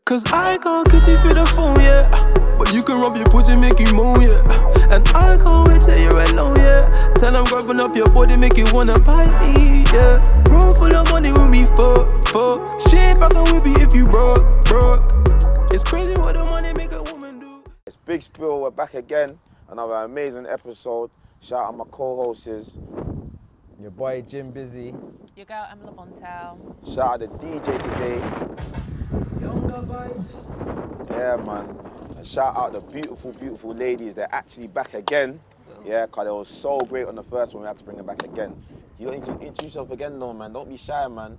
Cause I can't kiss you through the phone, yeah. But you can rub your pussy, make you moan, yeah. And I can't wait till you're alone, yeah. Tell them grabbing up your body, make you wanna bite me, yeah. Room full of money when we fuck. She ain't fucking with me if you broke. It's crazy what the money make a woman do. It's Big Spill, we're back again. Another amazing episode. Shout out my co-hosts. Your boy Jim Busy. Your girl M.Lavontelle. Shout out the DJ today. Younger vibes. Yeah, man. And shout out the beautiful, beautiful ladies. They're actually back again. Yeah, because they were so great on the first one, we had to bring them back again. You don't need to introduce yourself again, though, man. Don't be shy, man.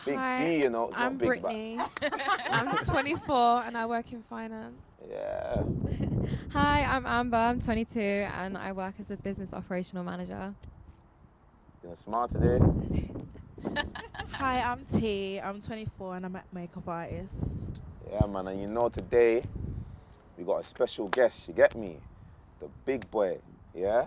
Big Hi, B, you know. It's I'm not big, Brittany. I'm 24 and I work in finance. Yeah. Hi, I'm Amber, I'm 22 and I work as a business operational manager. Feeling smart today? Hi, I'm T. I'm 24 and I'm a makeup artist. Yeah, man. And you know today, we got a special guest, you get me? The big boy, yeah?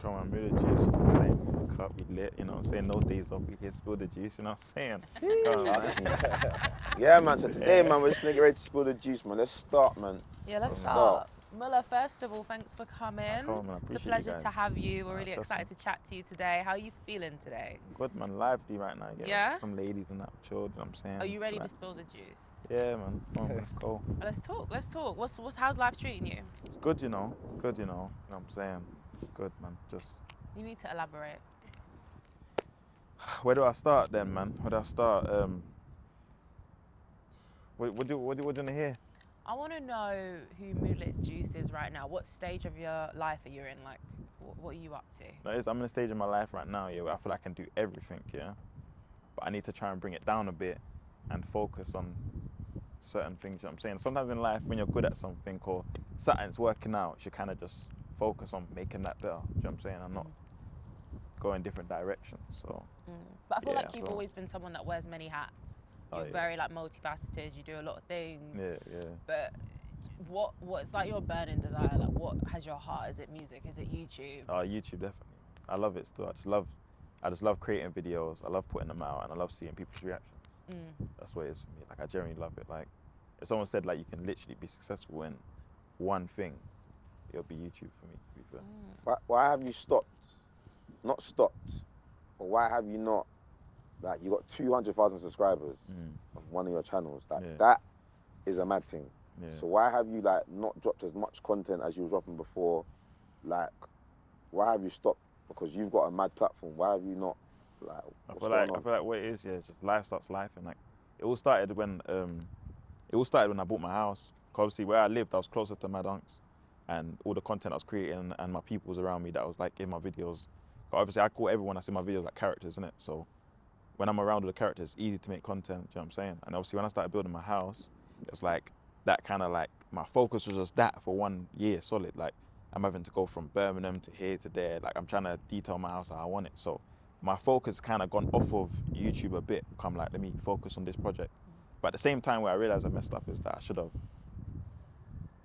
Come on, MularJuice, you know what I'm saying? Cup, we lit, you know what I'm saying? No days off, we here, spill the juice, you know what I'm saying? Come on, man. Yeah, man. So today, man, we're just gonna get ready to spill the juice, man. Let's start, man. Yeah, let's start. Muller, first of all, thanks for coming. Come on, man, I It's a appreciate you pleasure to guys. have you. We're really trust excited to chat to you today. How are you feeling today? Good, man, lively right now. Yeah? Some ladies and that, chilled, you know what I'm saying? Are you ready to Relax. spill the juice? Yeah, man. Come on, let's go. Let's talk. How's life treating you? It's good, you know. It's good, you know what I'm saying? Good, man. Just, You need to elaborate. where do I start then, man? Where do I start? What do you want to hear? I want to know who MularJuice is right now. What stage of your life are you in? Like, what are you up to? I'm in a stage of my life right now, yeah, where I feel like I can do everything, yeah? But I need to try and bring it down a bit and focus on certain things, you know what I'm saying? Sometimes in life, when you're good at something or something's working out, you should kind of just focus on making that better, you know what I'm saying? And not go in different directions, so. But I feel Yeah, like you've well. always been someone that wears many hats. Oh, You're yeah. very like multifaceted, you do a lot of things. Yeah. But what's like your burning desire? Like what has your heart? Is it music? Is it YouTube? Oh, YouTube, definitely. I love it still. I just love creating videos. I love putting them out, and I love seeing people's reactions. That's what it is for me. Like, I genuinely love it. Like, if someone said like you can literally be successful in one thing, it'll be YouTube for me, to be fair. Why have you stopped? Not stopped, but why have you not? Like, you got 200,000 subscribers of one of your channels. Like, Yeah. that is a mad thing. Yeah. So why have you like not dropped as much content as you were dropping before? Like, why have you stopped? Because you've got a mad platform. Why have you not? Like, I what's feel going like on? what it is, yeah, it's just life starts life, and like it all started when I bought my house. 'Cause obviously where I lived, I was closer to my dunks, and all the content I was creating and my people was around me that was like in my videos. But obviously I call everyone that's in my videos like characters, innit? So when I'm around with the characters, it's easy to make content. Do you know what I'm saying? And obviously when I started building my house, it was like that kind of like my focus was just that for 1 year solid. Like, I'm having to go from Birmingham to here to there. Like, I'm trying to detail my house how I want it. So my focus kind of gone off of YouTube a bit. I'm like, let me focus on this project. But at the same time, where I realized I messed up is that I should have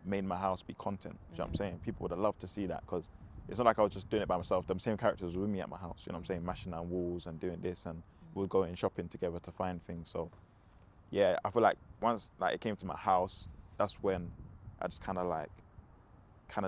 made my house be content. Do you know what I'm saying? People would have loved to see that, because it's not like I was just doing it by myself. Them same characters were with me at my house. You know what I'm saying? Mashing down walls and doing this, and we would go in shopping together to find things. So yeah, I feel like once like it came to my house, that's when I just kind of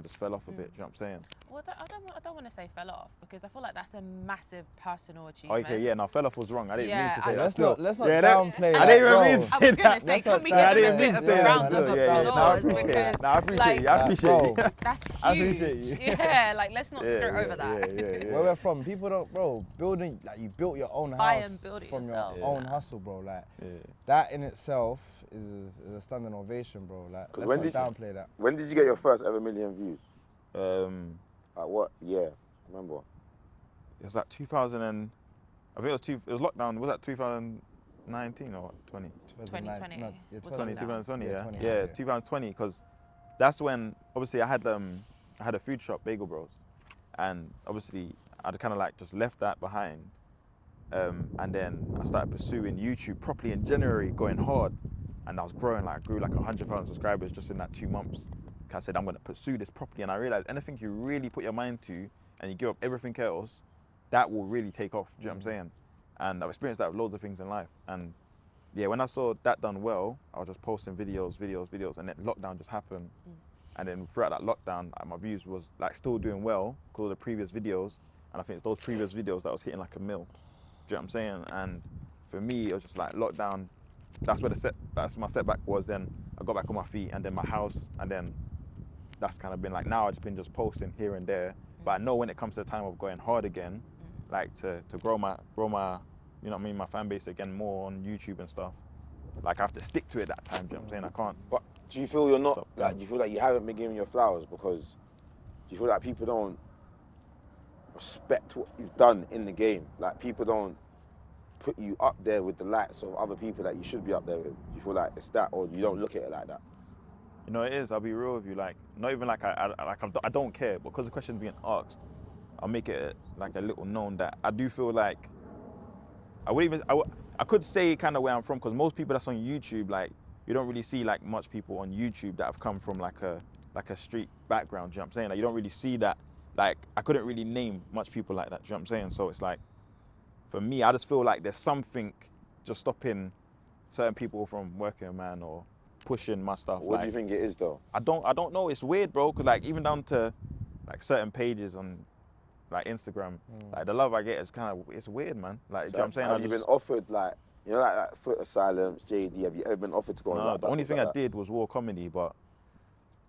just fell off a bit. Do you know what I'm saying? Well, I don't want to say fell off, because I feel like that's a massive personal achievement. Okay, yeah, no, fell off was wrong. I didn't mean to say that. Let's still. not Yeah, downplay I that. didn't even mean to I say was going that. to say, can we I give didn't them a mean bit to of say rounds that. of Yeah, no, I applause? appreciate Because it. No, I appreciate like, you. I appreciate you. that's huge. I appreciate you. Yeah, like let's not skirt over that. Yeah. Where we're from, people don't, bro, building, like, you built your own Buy and house build it from yourself. your own hustle, bro. Like, Yeah. that in itself is a standing ovation, bro. Like, 'Cause let's not downplay that. When did you get your first ever million views? Um, Like, what year? Remember? it was like 2000 and I think it was lockdown. Was that 2019 or 20? 2020. No, yeah, Was 20, lockdown. 2020, yeah. 20, Yeah, yeah. 2020, because that's when obviously I had a food shop, Bagel Bros, and obviously I'd kind of like just left that behind, and then I started pursuing YouTube properly in January, going hard, and I was growing. Like, I grew like 100,000 subscribers just in that 2 months. I said I'm gonna pursue this properly, and I realized anything you really put your mind to and you give up everything else, that will really take off. Do you know what I'm saying? And I've experienced that with loads of things in life, and yeah, when I saw that done well, I was just posting videos, and then lockdown just happened. And then throughout that lockdown, like, my views was like still doing well because of the previous videos. And I think it's those previous videos that was hitting like a mil. Do you know what I'm saying? And for me, it was just like lockdown. That's my setback was. Then I got back on my feet, and then my house, and then that's kind of been like, now I've just been posting here and there. But I know when it comes to the time of going hard again, like to grow my, you know what I mean, my fan base again more on YouTube and stuff. Like I have to stick to it that time. Do you know what I'm saying? I can't. But do you feel you're not, like, do you feel like you haven't been given your flowers because do you feel like people don't respect what you've done in the game? Like people don't put you up there with the likes of other people that you should be up there with? Do you feel like it's that, or you don't look at it like that? You know, it is. I'll be real with you. Like, not even like I don't care, but because the question's being asked, I'll make it like a little known that I do feel like I could say kind of where I'm from, because most people that's on YouTube, like, you don't really see like much people on YouTube that have come from like a street background. Do you know what I'm saying? Like, you don't really see that. Like, I couldn't really name much people like that. Do you know what I'm saying? So it's like, for me, I just feel like there's something just stopping certain people from working, man, or pushing my stuff. What do you think it is, though? I don't know. It's weird, bro. Cause like even down to like certain pages on like Instagram, like the love I get is it's weird, man. Like, do you know what I'm saying? Have you been offered like, you know, like Foot of Silence, JD? Have you ever been offered to go on? No, the only thing I did was War Comedy, but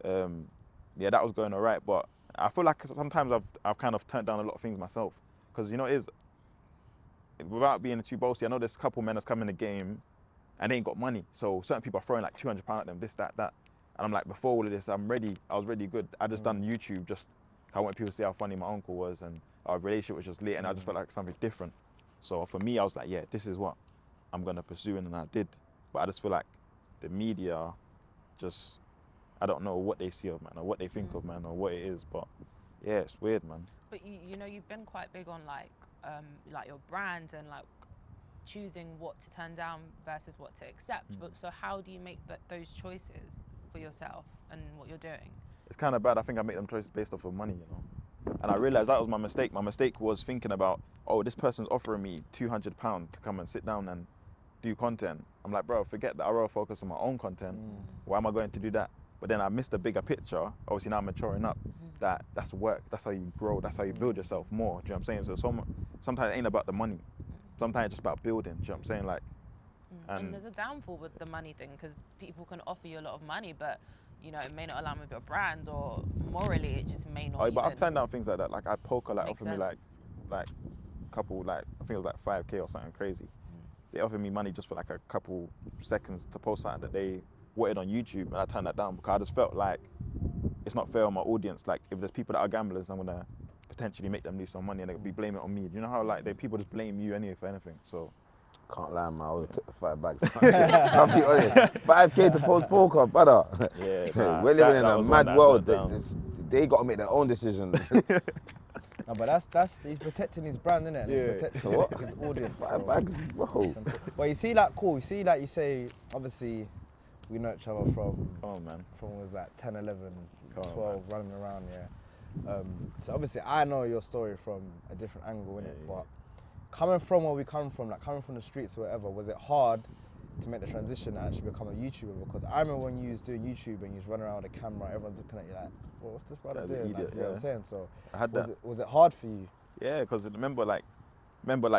yeah, that was going alright. But I feel like sometimes I've kind of turned down a lot of things myself, because you know it is. Without being too boasty, I know there's a couple men that's come in the game and they ain't got money. So certain people are throwing like £200 at them, this, that. And I'm like, before all of this, I'm ready. I was really good. I just done YouTube just, I want people to see how funny my uncle was, and our relationship was just lit, and I just felt like something different. So for me, I was like, yeah, this is what I'm gonna pursue, and I did. But I just feel like the media just, I don't know what they see of, man, or what they think of, man, or what it is. But yeah, it's weird, man. But you know, you've been quite big on like your brand and like choosing what to turn down versus what to accept. But so how do you make those choices for yourself and what you're doing? It's kind of bad. I think I make them choices based off of money, you know. And I realized that was my mistake. My mistake was thinking about, oh, this person's offering me £200 to come and sit down and do content. I'm like, bro, forget that. I'd rather focus on my own content. Why am I going to do that? But then I missed the bigger picture. Obviously now I'm maturing up. That's work. That's how you grow. That's how you build yourself more. Do you know what I'm saying? So sometimes it ain't about the money. Sometimes it's just about building. Do you know what I'm saying? Like, and there's a downfall with the money thing, because people can offer you a lot of money, but you know, it may not align with your brand, or morally it just may not. Oh, but I've turned down things like that. Like, I poker like offered me like a couple, like, I think it was like 5K or something crazy. They offered me money just for like a couple seconds to post something that they wanted on YouTube, and I turned that down because I just felt like it's not fair on my audience. Like, if there's people that are gamblers, I'm gonna potentially make them lose some money, and they'll be blaming it on me. Do you know how like people just blame you anyway for anything? So can't lie, man. I would have took the 5 bags. I'll be honest. 5K to post poker, brother. Yeah, we're living in a mad world. They got to make their own decisions. No, but that's he's protecting his brand, isn't it? Yeah. He's protecting his audience. 5 bags, bro. But you see, like, cool. You see, like you say, obviously, we know each other from. Come on, man. From was like 10, 11, 12, running around, yeah. So obviously, I know your story from a different angle, innit? But coming from where we come from, like coming from the streets or whatever, was it hard to make the transition and actually become a YouTuber? Because I remember when you was doing YouTube and you was running around with a camera, everyone's looking at you like, well, what's this brother doing? Like, you know what I'm saying? So I had that. Was it hard for you? Yeah, because remember,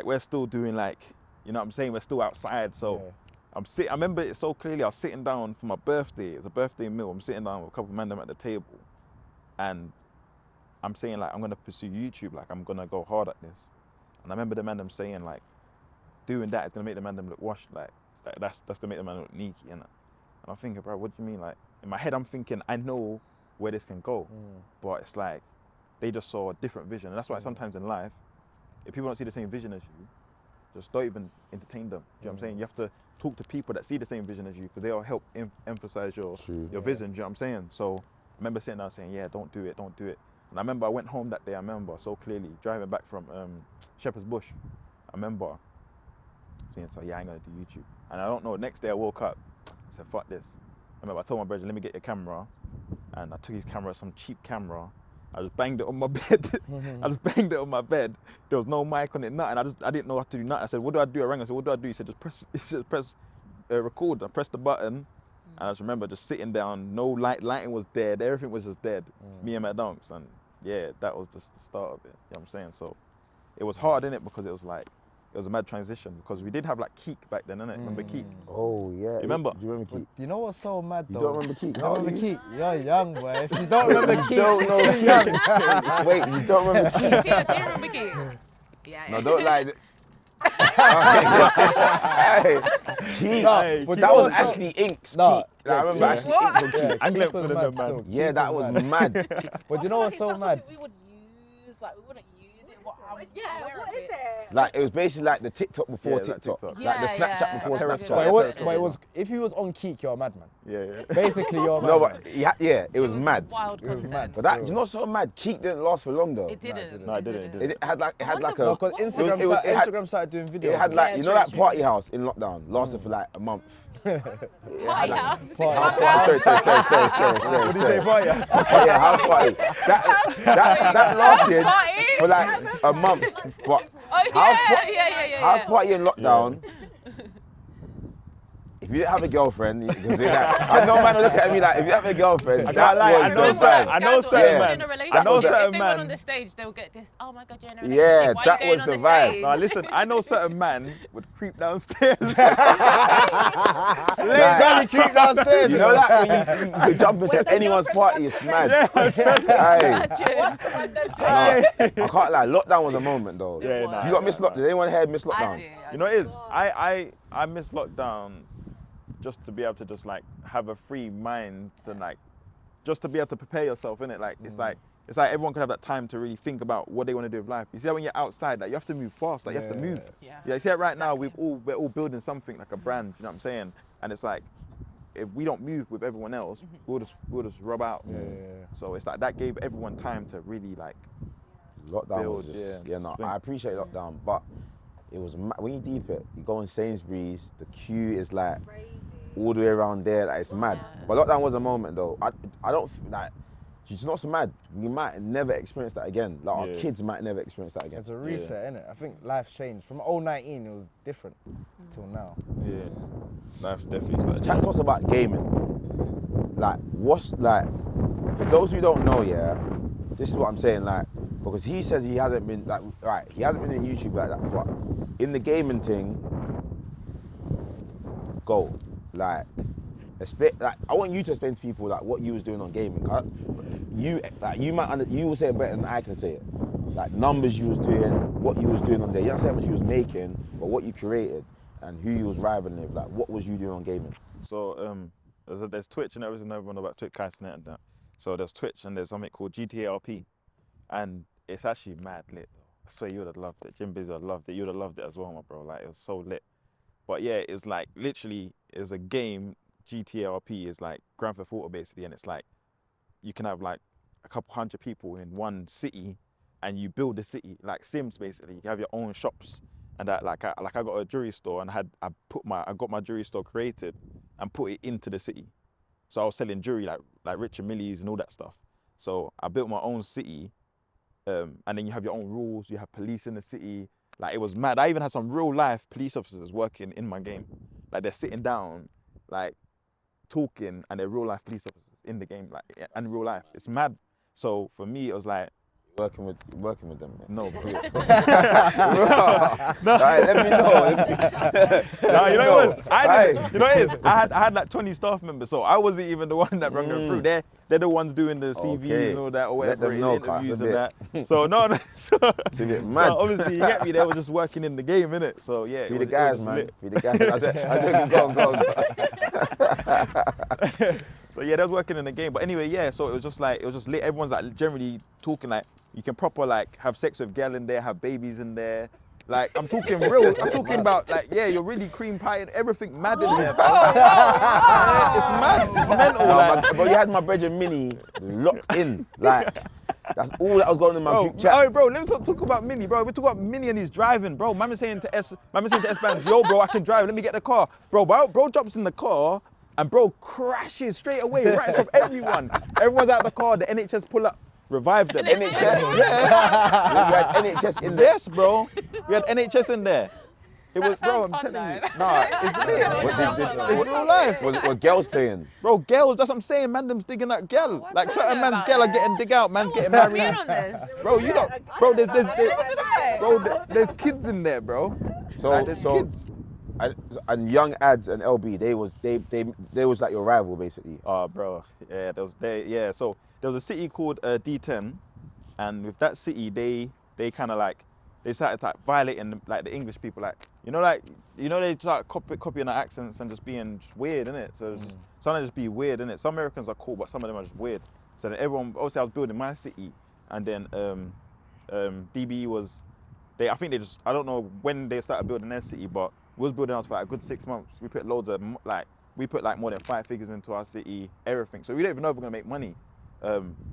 we're still doing like, you know what I'm saying? We're still outside. So I remember it so clearly. I was sitting down for my birthday. It's a birthday meal. I'm sitting down with a couple of men at the table, and I'm saying like, I'm gonna pursue YouTube. Like, I'm gonna go hard at this. And I remember the man saying like, doing that is gonna make the man look washed. Like that's gonna make the man look neaky, innit? And I'm thinking, bro, what do you mean? Like, in my head, I'm thinking, I know where this can go, but it's like they just saw a different vision. And that's why sometimes in life, if people don't see the same vision as you, just don't even entertain them. Do you know what I'm saying? You have to talk to people that see the same vision as you, because they'll help emphasize your vision. Do you know what I'm saying? So I remember sitting down saying, yeah, don't do it. And I remember I went home that day, I remember so clearly, driving back from Shepherd's Bush. I remember saying, so yeah, I'm gonna do YouTube. And I don't know, next day I woke up, I said, fuck this. I remember I told my brother, let me get your camera. And I took his camera, some cheap camera. I just banged it on my bed. There was no mic on it, nothing. I didn't know how to do nothing. I said, what do I do? I rang him, I said, what do I do? He said, just press record. I pressed the button, and I just remember just sitting down. No lighting was dead. Everything was just dead. Me and my dunks, and yeah, that was just the start of it. You know what I'm saying? So it was hard, innit? Because it was like, it was a mad transition because we did have like Keek back then, innit? Remember Keek? Oh yeah. You remember? Do you remember Keek? Do you know what's so mad though? You don't remember Keek? You don't remember Keek? You're young, boy. If you don't remember Keek, don't know you're young. Wait, you don't remember Keek? Do you remember Keek? Yeah. No, don't lie. Hey, Keek. No, Hey, but that you was know what's actually Inks. No, Keek. Like, I remember Keek. actually Inks on Keek. Yeah, I'm Keek glad was for the mad man. still. Yeah, Keek that was mad. But you know what's so mad? We would use, like, we wouldn't use it. What is it? Like it was basically like the TikTok before Yeah, like TikTok. TikTok. Like the Snapchat Yeah, before that's a good Snapchat. But one. it was if you was on Keek, you're a madman. Yeah. Basically, you're a No, madman. but yeah, it was mad. Wild It was content. mad. But that, you know, what's so mad. Keek didn't last for long though. It didn't. No, it didn't. It had like a. No, because Instagram, Instagram started doing videos. It had like, Yeah, you know, true, that true. party house in lockdown lasted for like a month. Party house. House party. Sorry. What did you say, fire? Yeah, house party. That lasted Party? for like a month. But Oh yeah. house party in lockdown. If you didn't have a girlfriend, you can say that. I know man look at me like, if you have a girlfriend, I that can't lie, was I know the certain- vibe. I know certain Yeah. man. In a relationship, I know if certain they went on man. the stage, they'll get this. Oh my God, you're in a Yeah, relationship. Why that you was going the on vibe. stage? Nah, listen, I know certain man would creep downstairs. Granny creep downstairs. You know that when you could jump into anyone's party, it's mad. Aye. I can't lie, lockdown was a moment though. Yeah, nah. You got Miss Lockdown. Did anyone here miss I lockdown? do. You know what it is? I miss lockdown just to be able to just like have a free mind and like just to be able to prepare yourself, innit? Like it's like everyone could have that time to really think about what they want to do with life. You see how when you're outside, like you have to move fast, like you have to move. Yeah. Yeah, you see that right now we're all building something like a brand, you know what I'm saying? And it's like if we don't move with everyone else, we'll just rub out. Yeah. So it's like that gave everyone time to really like Lockdown Build, was just, yeah. no, I appreciate lockdown, but it was when you deep it, you go in Sainsbury's, the queue is like all the way around there, like it's mad. But lockdown was a moment though. I don't like. It's not so mad. We might never experience that again. Like our kids might never experience that again. It's a reset, innit? I think life's changed. From 2019, it was different till now. yeah. Life definitely started. Chat to us about gaming. Like, what's like, for those who don't know, yeah, this is what I'm saying, like, because he says he hasn't been, like, right, he hasn't been in YouTube like that, but in the gaming thing, go. Like, I want you to explain to people, like, what you was doing on gaming. You will say it better than I can say it. Like, numbers you was doing, what you was doing on there. You don't say how much you was making, but what you created and who you was rivaling with. Like, what was you doing on gaming? So there's Twitch and everything everyone know about Twitch, Kaisernet and that. So there's Twitch and there's something called GTARP, and it's actually mad lit. I swear you would have loved it. Jimbo would have loved it. You would have loved it as well, my bro. Like it was so lit. But yeah, it's like literally it's a game. GTARP is like Grand Theft Auto basically, and it's like you can have like a couple hundred people in one city, and you build the city like Sims basically. You have your own shops. And that, I got a jewelry store and I got my jewelry store created and put it into the city. So I was selling jewelry like Richard Millie's and all that stuff. So I built my own city, and then you have your own rules. You have police in the city. Like it was mad. I even had some real life police officers working in my game. Like they're sitting down, like talking, and they're real life police officers in the game, like and real life. It's mad. So for me, it was like. Working with them. Man. No, bro. Right, let me know. No, you know what it is? You know what it is? I had like 20 staff members, so I wasn't even the one that brought them through. They're the ones doing the CVs and all that, or whatever, Let them know, interviews Carl, and that. So no. So, it's a bit mad. So obviously, you get me. They were just working in the game, innit? So yeah. Feed the guys, man. Lit. Feed the guys. I go. So yeah, they was working in the game. But anyway, yeah. So it was just lit. Everyone's like generally talking like you can proper like have sex with girl in there, have babies in there. Like I'm talking real. I'm talking about like you're really cream pie and everything mad in there. It's mad. It's mental. Bro, you had my brethren Mini locked in. Like that's all that was going on in my group chat. Oh, bro, let me talk about Mini, bro. We talk about Mini and he's driving, bro. Man was saying to S-Bands, yo, bro, I can drive. Let me get the car, bro. Bro jumps in the car and bro crashes straight away, right off everyone. Everyone's out of the car. The NHS pull up. Revive them. NHS? Yeah. We had NHS in there. Yes, bro. We had NHS in there. It was, bro, I'm sounds fun, telling you. though. Nah, it's What real life. Were girls playing? Bro, girls, that's what I'm saying, man, them's digging that girl. Why Like don't I certain know man's about girl are this? getting dig out, man's getting Fill me married. in on this. Bro, you don't, bro, Bro, there's kids in there, bro. So, Like, there's so kids. and young ads and LB, they was like your rival basically. Oh, bro, yeah, so there was a city called D10, and with that city, they kind of like, they started like violating like the English people, like they start copying our accents and just being just weird, innit? So it's just, some of them just be weird, innit? Some Americans are cool, but some of them are just weird. So then everyone, obviously I was building my city, and then DB was, I think they just, I don't know when they started building their city, but we was building ours for like a good 6 months. We put loads of we put more than 5 figures into our city, everything. So we don't even know if we're gonna make money.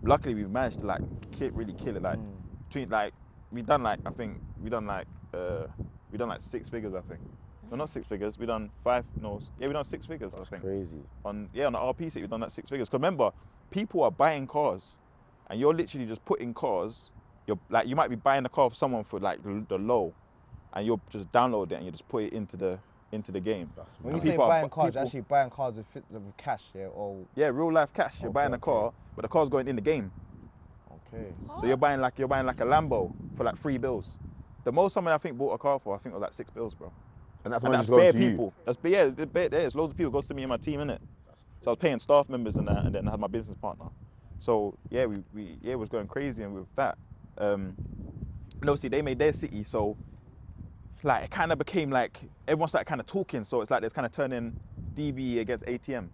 Luckily we managed to like really kill it. Like between like we done like 6 figures, I think. No, not 6 figures. We done 5. No, yeah, we done 6 figures. That's I think. crazy. On the RP city, we done that 6 figures. Cause remember, people are buying cars, and you're literally just putting cars. You're like, you might be buying a car for someone for like the low, and you'll just download it and you just put it into the game. When you And say people are- buying cars, people- you're actually buying cars with cash, yeah, or Yeah, real life cash. You're buying a Okay. car, but the car's going in the game. okay. So you're buying like a Lambo for like 3 bills. The most someone I think bought a car for, I think was like 6 bills, bro. And that's And when that's just going bare to you. people. There's loads of people goes to me and my team, innit? So I was paying staff members and that, and then I had my business partner. So yeah, we was going crazy, and with that, and obviously they made their city, so like it kind of became like everyone started kind of talking. So it's like there's kind of turning DB against ATM.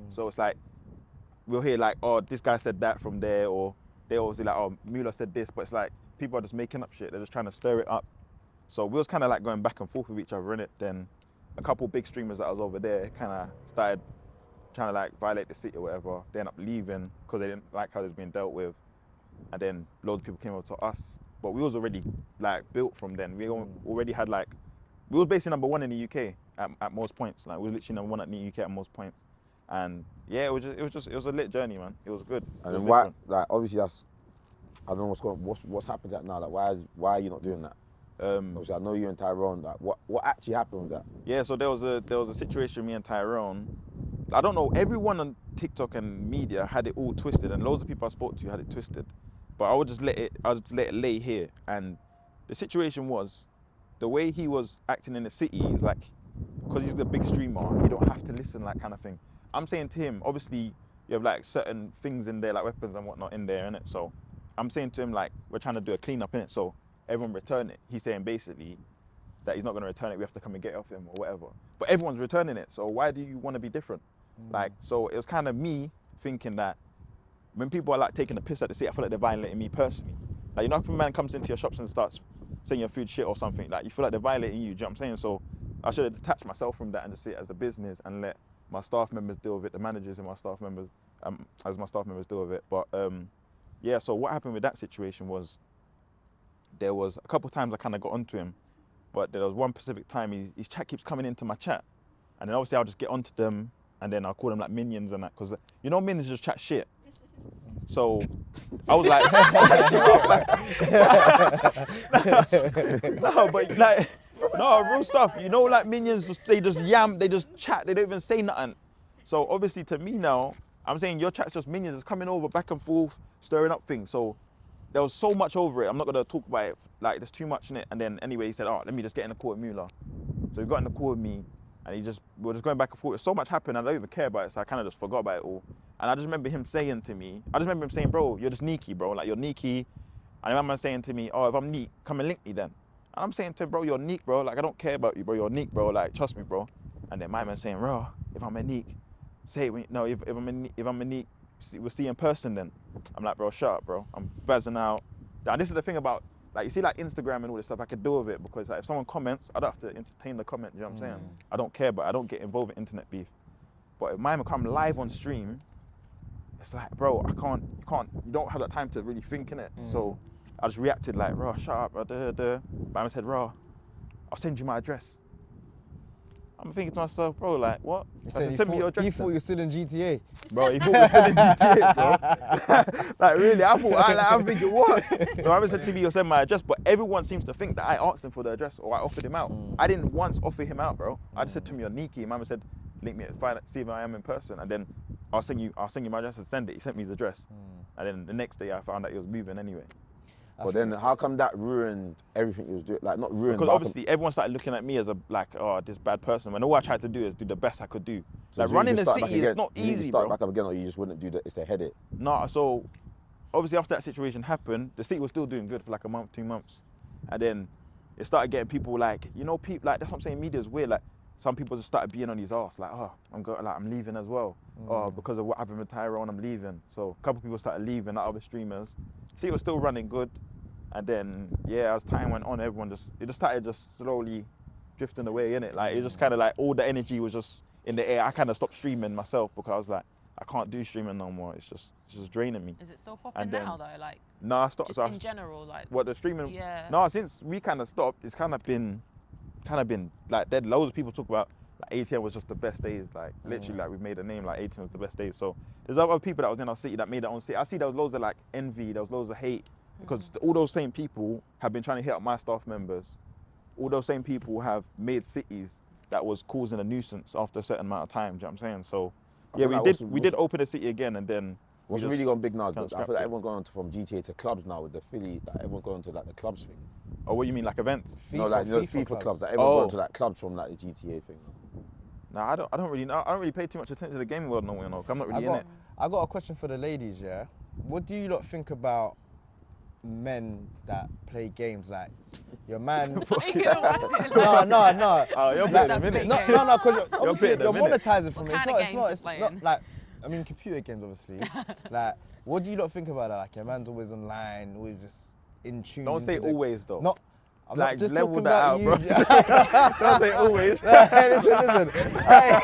So it's like we'll hear like, oh, this guy said that from there, or they always like, oh, Mular said this, but it's like people are just making up shit. They're just trying to stir it up. So we was kind of like going back and forth with each other in it. Then a couple big streamers that was over there kind of started trying to like violate the city or whatever. They ended up leaving because they didn't like how it was being dealt with. And then loads of people came over to us. But we was already like built from then. We already had like, we was basically number 1 in the UK at most points. Like we were literally number 1 in the UK at most points. And yeah, it was a lit journey, man. It was good. And It then was why? different. Like obviously that's, I don't know what's happened to that now. Like why are you not doing that? Obviously I know you and Tyrone. Like what actually happened with that? Yeah, so there was a situation with me and Tyrone. I don't know, everyone on TikTok and media had it all twisted, and loads of people I spoke to had it twisted. But I would just let it lay here. And the situation was, the way he was acting in the city is like, because he's a big streamer, you don't have to listen, like kind of thing. I'm saying to him, obviously you have like certain things in there, like weapons and whatnot in there, innit? So I'm saying to him like, we're trying to do a cleanup in it, so everyone return it. He's saying basically that he's not going to return it, we have to come and get it off him or whatever. But everyone's returning it, so why do you want to be different? Like, so it was kind of me thinking that when people are like taking the piss at the city, I feel like they're violating me personally. Like, you know, if a man comes into your shops and starts saying your food shit or something, like you feel like they're violating you, do you know what I'm saying? So I should have detached myself from that and just see it as a business and let my staff members deal with it, the managers and my staff members, as my staff members deal with it. But yeah, so what happened with that situation was, there was a couple of times I kind of got onto him, but there was one specific time his chat keeps coming into my chat, and then obviously I'll just get onto them, and then I'll call them like minions and that, because you know minions just chat shit. So I was like, no, but like, no, real stuff. You know, like minions, they just yam, they just chat, they don't even say nothing. So obviously to me now, I'm saying your chat's just minions, it's coming over back and forth, stirring up things. So there was so much over it, I'm not gonna talk about it, like there's too much in it. And then anyway, he said, oh, let me just get in the call with Mular. So he got in the call with me, and we were just going back and forth. So much happened, I don't even care about it, so I kind of just forgot about it all. And I just remember him saying to me, bro, you're just neaky, bro, like you're neaky. And I remember him saying to me, oh, if I'm neat, come and link me then. And I'm saying to him, bro, you're neat, bro, like I don't care about you, bro, you're neat, bro, like trust me, bro. And then my man saying, bro, if I'm a neat, say it, no, if I'm a neat, we'll see in person then. I'm like, bro, shut up, bro, I'm spazzing out. And this is the thing about, like, you see like Instagram and all this stuff, I could deal with it because like if someone comments, I don't have to entertain the comment, you know what I'm saying? I don't care, but I don't get involved in internet beef. But if mine come live on stream, it's like, bro, you don't have that time to really think in it. So I just reacted like, bro, shut up, bro, But I said, bro, I'll send you my address. I'm thinking to myself, bro, like, what? You I said said, send me your address. He thought you were still in GTA. Bro, he thought we were still in GTA, bro. Like, really, I'm thinking, what? So I said to me, you'll send my address, but everyone seems to think that I asked him for the address or I offered him out. I didn't once offer him out, bro. I just said to me, you're Niki. Mama said, link me, see if I am in person, and then I'll send you my address and send it. He sent me his address. And then the next day I found out he was moving anyway. But then how come that ruined everything he was doing? Like, not ruined, Because obviously everyone started looking at me as this bad person, when all I tried to do is do the best I could do. So like you running just the start back city is again? not You need to easy, start bro. back up again, or you just wouldn't do that? It's the headache. No, so obviously after that situation happened, the city was still doing good for like a month, 2 months. And then it started getting people like, people like, that's what I'm saying, media's weird. Like some people just started being on his ass, like, oh, I'm leaving as well. Oh, because of what happened with Tyrone, I'm leaving. So a couple people started leaving, like other streamers. City was still running good. And then, yeah, as time went on, it just started just slowly drifting away, innit? Like, it just kind of like, all the energy was just in the air. I kind of stopped streaming myself because I was like, I can't do streaming no more. It's just draining me. Is it still popping now though? Like, nah, I stopped. just in general, like. What, the streaming? Yeah. No, since we kind of stopped, it's kind of been like, there's loads of people talk about, like, ATM was just the best days. Like, literally, like, we made a name, like, ATM was the best days. So there's other people that was in our city that made their own city. I see there was loads of, like, envy, there was loads of hate. Because all those same people have been trying to hit up my staff members. All those same people have made cities that was causing a nuisance after a certain amount of time, do you know what I'm saying? So, yeah, we did open the city again, and then what's really gone big now is kinda I feel scrapped like it. everyone's gone on from GTA to clubs now with the Philly. Like, everyone's gone on to like the clubs thing. Oh, what you mean, like events? No, like FIFA clubs. Like, everyone's gone to like clubs from like the GTA thing. Nah, I don't really know. I don't really pay too much attention to the gaming world no more, 'cause I'm not really in it. I got a question for the ladies, yeah? What do you lot think about men that play games like your man? No. Oh, you're playing a minute. No, because obviously you're monetizing from it. It's not like, I mean, computer games, obviously. Like, what do you lot think about that? Like, your man's always online, always just in tune. Don't say always though. No. I'm like, not just level talking that about out, you. bro. Don't say always. Listen. Hey,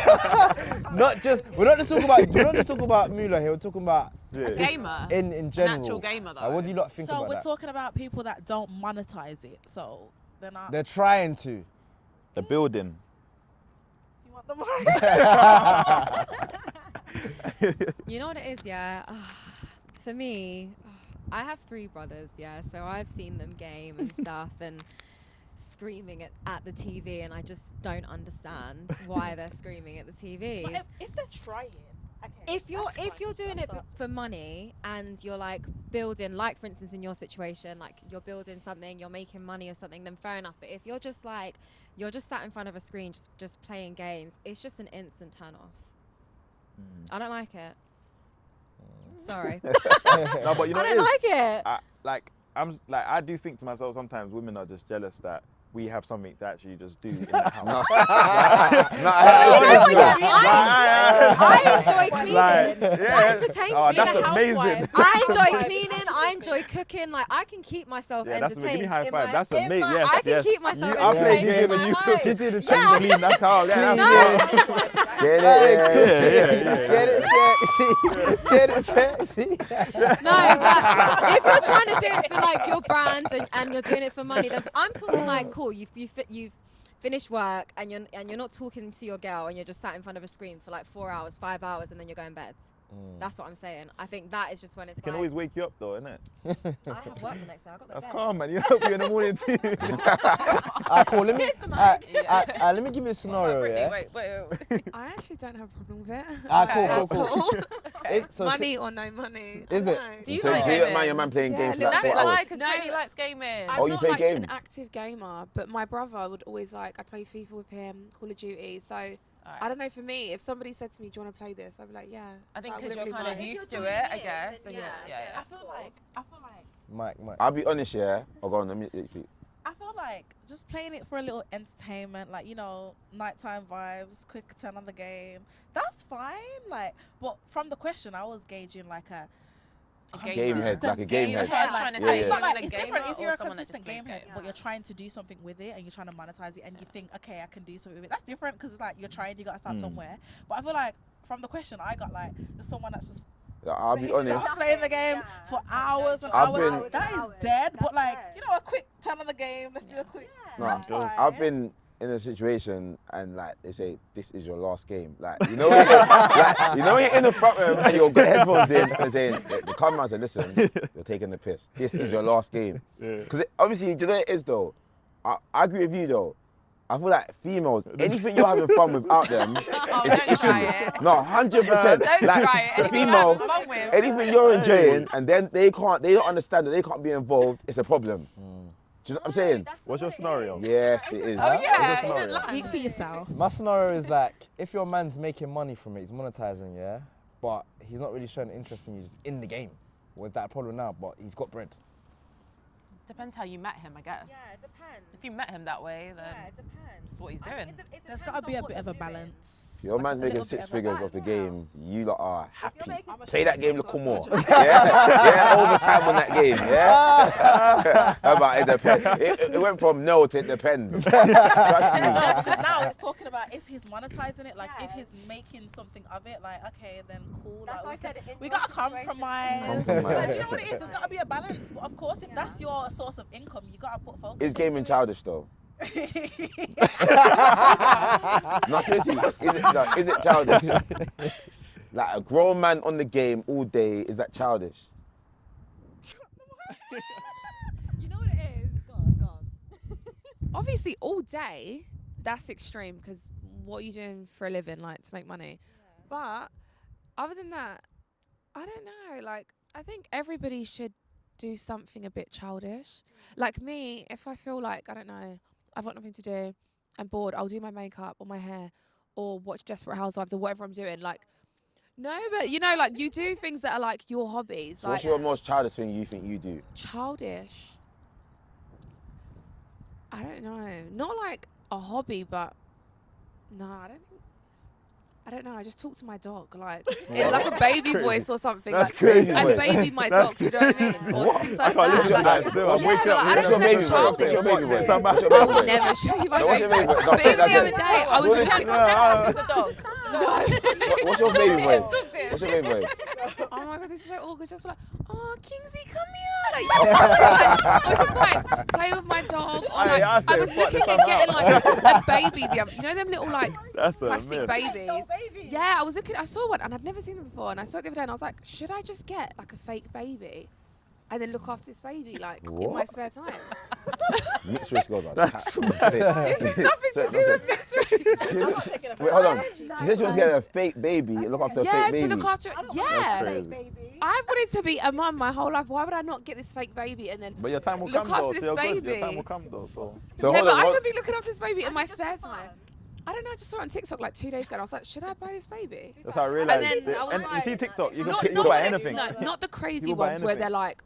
we're not just talking about Mular here. We're talking about a gamer. In general. An actual gamer, though. Like, what do you lot think about that? So we're talking about people that don't monetize it. So they're not. They're trying to. The building. You want the mic? You know what it is, yeah? For me, I have 3 brothers, yeah, so I've seen them game and stuff and screaming at the TV, and I just don't understand why they're screaming at the TV. But if they're trying, okay. If you're doing it for money and you're like building, like for instance in your situation, like you're building something, you're making money or something, then fair enough. But if you're just sat in front of a screen just playing games, it's just an instant turn off. I don't like it. Sorry. No, but you know I don't like it. I do think to myself sometimes women are just jealous that we have something to actually just do in the house. I enjoy cleaning. That entertains me. That's amazing. I enjoy cleaning. I enjoy cooking. Like, I can keep myself entertained. Give me high five. That's I amazing. can keep myself I play entertained. game and you cook. She did the Clean. That's how. Get it sexy. No, but if you're trying to do it for like your brand and you're doing it for money, then I'm talking like, cool, you've finished work and you're not talking to your girl and you're just sat in front of a screen for like 4 hours, 5 hours, and then you're going to bed. That's what I'm saying. I think that is just when it's can always wake you up though, innit? I have work the next day. I got to go to That's bed. calm, man. You help you in the morning too. Cool. Let me give you a scenario, yeah? Wait. I actually don't have a problem with it. Cool. Money or no money. Is it? Do you So like you gaming? your man playing games for like That's 4 why, hours? because No. Brittany likes gaming. I'm you not play like game? an active gamer, but my brother would always I'd play FIFA with him, Call of Duty. So I don't know, for me, if somebody said to me, do you want to play this? I'd be like, yeah. I think So because wouldn't you're be kind of mad. used to it, I guess. Yeah. I feel like Mike. I'll be honest, yeah. Oh, go on, let me speak. I feel like just playing it for a little entertainment, like, you know, nighttime vibes, quick turn on the game. That's fine. Like, but from the question, I was gauging like a Game head, like a game head. Like, Yeah, it's yeah. not like A it's gamer different if you're or a someone that consistent just game plays head, games. but you're trying to do something with it and you're trying to monetize it and you think, okay, I can do something with it. That's different because it's like you're trying, you got to start somewhere. But I feel like from the question, I got like just someone that's just I'll be honest. playing the game for hours and I've hours. been- That is dead. But like, you know, a quick turn on the game. Let's do a quick. No, That's fine. I've been in a situation and like they say this is your last game, like you know when you're in the front room and you've got headphones in and saying the cameraman said, listen, you're taking the piss. This is your last game. Because obviously, do you know what it is though? I agree with you though. I feel like females, anything you're having fun without them is an issue. No, 100%. Don't like try it. a female, anything you're enjoying and then they don't understand that they can't be involved, it's a problem. Do you know what I'm saying? What's your scenario? Yes, it is. Oh yeah. What's your scenario? Speak for yourself. My scenario is like, if your man's making money from it, he's monetizing, yeah, but he's not really showing interest in you just in the game. Was that a problem now? But he's got bread. Depends how you met him, I guess. Yeah, it depends. If you met him that way, then Yeah, it depends. that's what he's doing. There's got to be a bit of a balance. Your man's Like a making little bit 6 of a figures off the game. balance. You lot are happy. making- Play that game a little more. Yeah, overtime on that game. Yeah. How about it depends? It went from no to it depends. Trust me. Because now it's talking about if he's monetizing it, like if he's making something of it, like okay, then cool. That's Like, why I said in we your gotta compromise. Compromise. Like, do you know what it is? There's gotta be a balance. But of course, if that's your source of income, you gotta put focus. Is gaming into childish though? it. No, seriously, is it childish? Like a grown man on the game all day, is that childish? You know what it is? Go on. Obviously, all day, that's extreme because what are you doing for a living, like to make money? But other than that, I don't know. Like, I think everybody should do something a bit childish. Like me, if I feel like, I don't know, I've got nothing to do, I'm bored, I'll do my makeup or my hair or watch Desperate Housewives or whatever I'm doing. Like, no, but you know, like you do things that are like your hobbies. So like what's your most childish thing you think you do? childish. I don't know. Not like a hobby, but no, I don't know. I just talk to my dog, like in like a baby voice or something. That's like, crazy. And Wait. baby my dog. Do you know what I mean? Or things like can't listen to that. that Like, still. I'm yeah, waking but up. like, I What's don't your think baby that's voice? What's your childish. baby voice? Somebody- What's your I baby will voice? never show you my What's your baby baby voice. voice? But even the That's other it. day, I was What is looking. the dog. What's your baby voice? What's your baby voice? Oh my god, this is so awkward. Just like, oh, Kingsley, come here. Like, or just like play with my dog. Or like, I say I was fuck looking the at fun getting out. like a baby. You know them little like That's a plastic myth. babies. Yeah, I was looking. I saw one and I'd never seen them before. And I saw it the other day and I was like, should I just get like a fake baby and then look after this baby like in my What? spare time? Mixed race girls are That's This is nothing to do with mixed race. Wait, hold on. She said she was getting a fake baby, look after a Yeah, fake baby. to look after. Yeah. crazy. I've wanted to be a mum my whole life. Why would I not get this fake baby and then? But your time will Look come after though. this So you're good. Your baby. time will come though. So So Yeah, hold but on, I what- could be looking after this baby in my spare time. I don't know. I just saw it on TikTok like 2 days ago. And I was like, should I buy this baby? that's how I realized. then I was And you see like- TikTok, you Not, can not buy when it's- anything. No, not the crazy You buy ones where anything. they're like,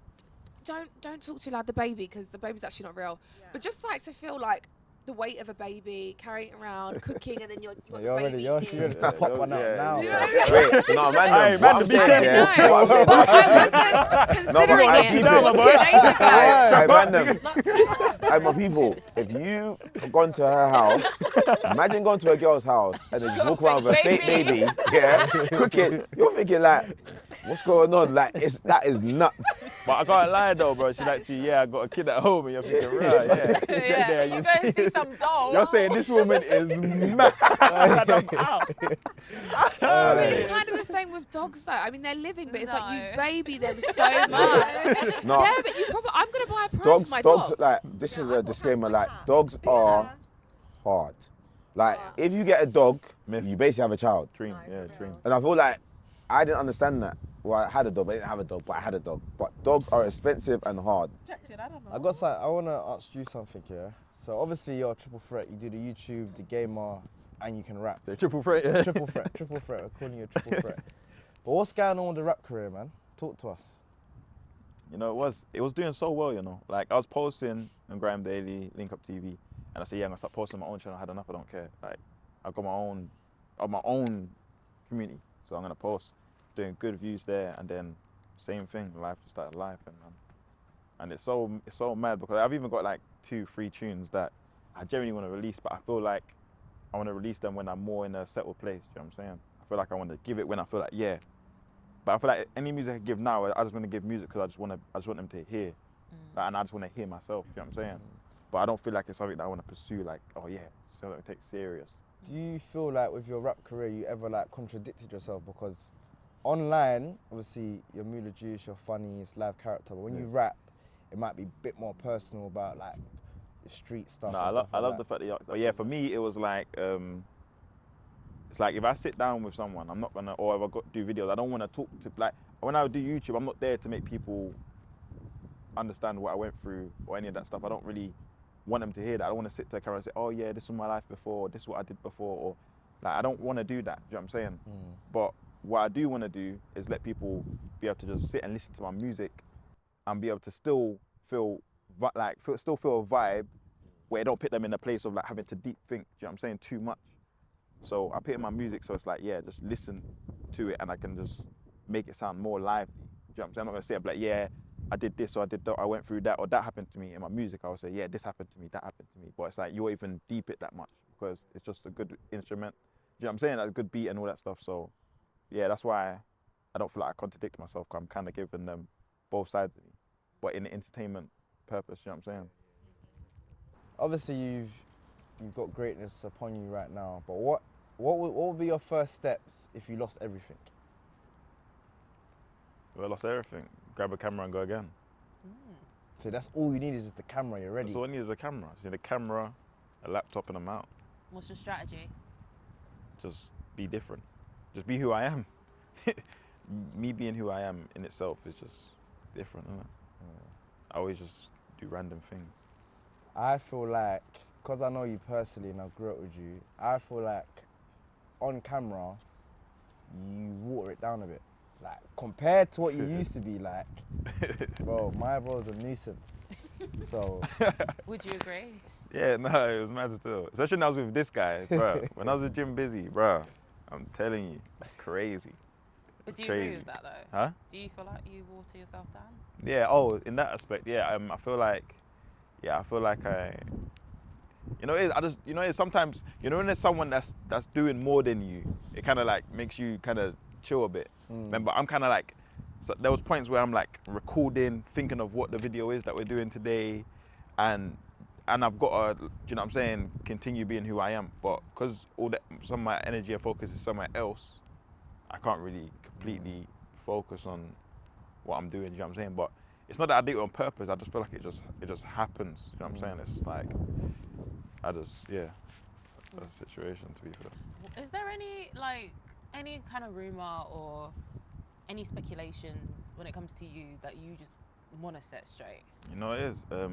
don't talk too loud, the baby, because the baby's actually not real. But just like to feel like the weight of a baby, carrying it around, cooking, and then you're got You're the ready. baby You're here. ready to pop one out Yeah. now. Do you know what I mean? Wait, no, man, Hey, what man, I'm be saying, careful. yeah, No, what I'm saying- but I wasn't considering I it keep until it. 2 days ago. Hey, man, hey, my people, if you have gone to her house, imagine going to a girl's house and then you walk around with a fake baby, yeah, cooking. You're thinking like, what's going on? Like, that is nuts. But I can't lie though, bro. She's like, yeah, I got a kid at home, and you're thinking, right, yeah. You get Yeah, there, you you go and see see. some doll. You're saying this woman is mad. I'm out. But it's kind of the same with dogs, though. I mean, they're living, but it's like you No. baby them so much. No. Yeah, but you probably. I'm gonna buy a pram Dogs, for my dogs, dog. like, this is a disclaimer, like, dogs are hard. Like, if you get a dog, Myth. you basically have a child. Dream, yeah, dream. And I feel like I didn't understand that. Well, I had a dog, but I didn't have a dog, but I had a dog. But dogs are expensive and hard. Rejected, I don't know. I got something. I want to ask you something here. So obviously you're a triple threat. You do the YouTube, the gamer, and you can rap. The triple threat, yeah. Triple threat. We're calling you a triple threat. But what's going on with the rap career, man? Talk to us. You know, it was doing so well, you know. Like, I was posting on Grime Daily, Link Up TV, and I said, yeah, I'm gonna start posting on my own channel. I had enough, I don't care. Like, I've got my own community, so I'm gonna post, doing good views there, and then same thing, life just started life, and it's so mad because I've even got like 2-3 tunes that I genuinely want to release, but I feel like I want to release them when I'm more in a settled place. You know what I'm saying? I feel like I want to give it when I feel like, yeah. But I feel like any music I give now, I just want to give music because I just want them to hear, like, and I just want to hear myself. You know what I'm saying? but I don't feel like it's something that I want to pursue. Like, oh yeah, something to take serious. Do you feel like with your rap career you ever like contradicted yourself? Because online, obviously, you're MularJuice, you're funny, it's live character, but when you rap, it might be a bit more personal about like the street stuff. No, and I love the fact that you asked. But yeah, for me, it was like, it's like if I sit down with someone, I'm not gonna, or if I got do videos, I don't want to talk to, like, when I do YouTube, I'm not there to make people understand what I went through or any of that stuff. I don't really want them to hear that. I don't want to sit to the camera and say, oh yeah, this was my life before, this is what I did before, or like, I don't want to do that, do you know what I'm saying? But what I do want to do is let people be able to just sit and listen to my music and be able to still feel still feel a vibe where it don't put them in a place of like having to deep think, do you know what I'm saying, too much. So I put in my music so it's like, yeah, just listen to it and I can just make it sound more lively. Do you know what I'm saying? I'm not gonna say, I'm like, yeah, I did this or I did that, I went through that or that happened to me. In my music, I would say, yeah, this happened to me, that happened to me. But it's like, you won't even deep it that much because it's just a good instrument. Do you know what I'm saying? Like a good beat and all that stuff. So yeah, that's why I don't feel like I contradict myself, because I'm kind of giving them both sides of me, but in the entertainment purpose, you know what I'm saying? Obviously, you've got greatness upon you right now, but what would be your first steps if you lost everything? Well, I lost everything. Grab a camera and go again. So that's all you need is just the camera, you're ready. That's all I need is a camera. Just need a camera, a laptop and I'm out. What's your strategy? Just be different. Just be who I am. Me being who I am in itself is just different, isn't it? I always just do random things. I feel like, because I know you personally and I grew up with you, I feel like on camera, you water it down a bit. Like, compared to what you used to be like, bro, my bro's a nuisance. So. Would you agree? Yeah, no, it was mad still. Especially when I was with this guy, bro. When I was with Jim Busy, bro, I'm telling you, it's crazy. But do you agree with that though? Huh? Do you feel like you water yourself down? Yeah, oh, in that aspect, yeah, I feel like I, you know, it's sometimes, you know, when there's someone that's doing more than you, it kind of like makes you kind of chill a bit. Remember, I'm kind of like, so there was points where I'm like recording, thinking of what the video is that we're doing today, and I've got to, do you know what I'm saying, continue being who I am. But because some of my energy and focus is somewhere else, I can't really completely focus on what I'm doing, do you know what I'm saying? But it's not that I do it on purpose, I just feel like it just happens, you know what I'm saying? It's just like, that's a situation, to be fair. Is there any kind of rumor or any speculations when it comes to you that you just want to set straight? You know, it is. There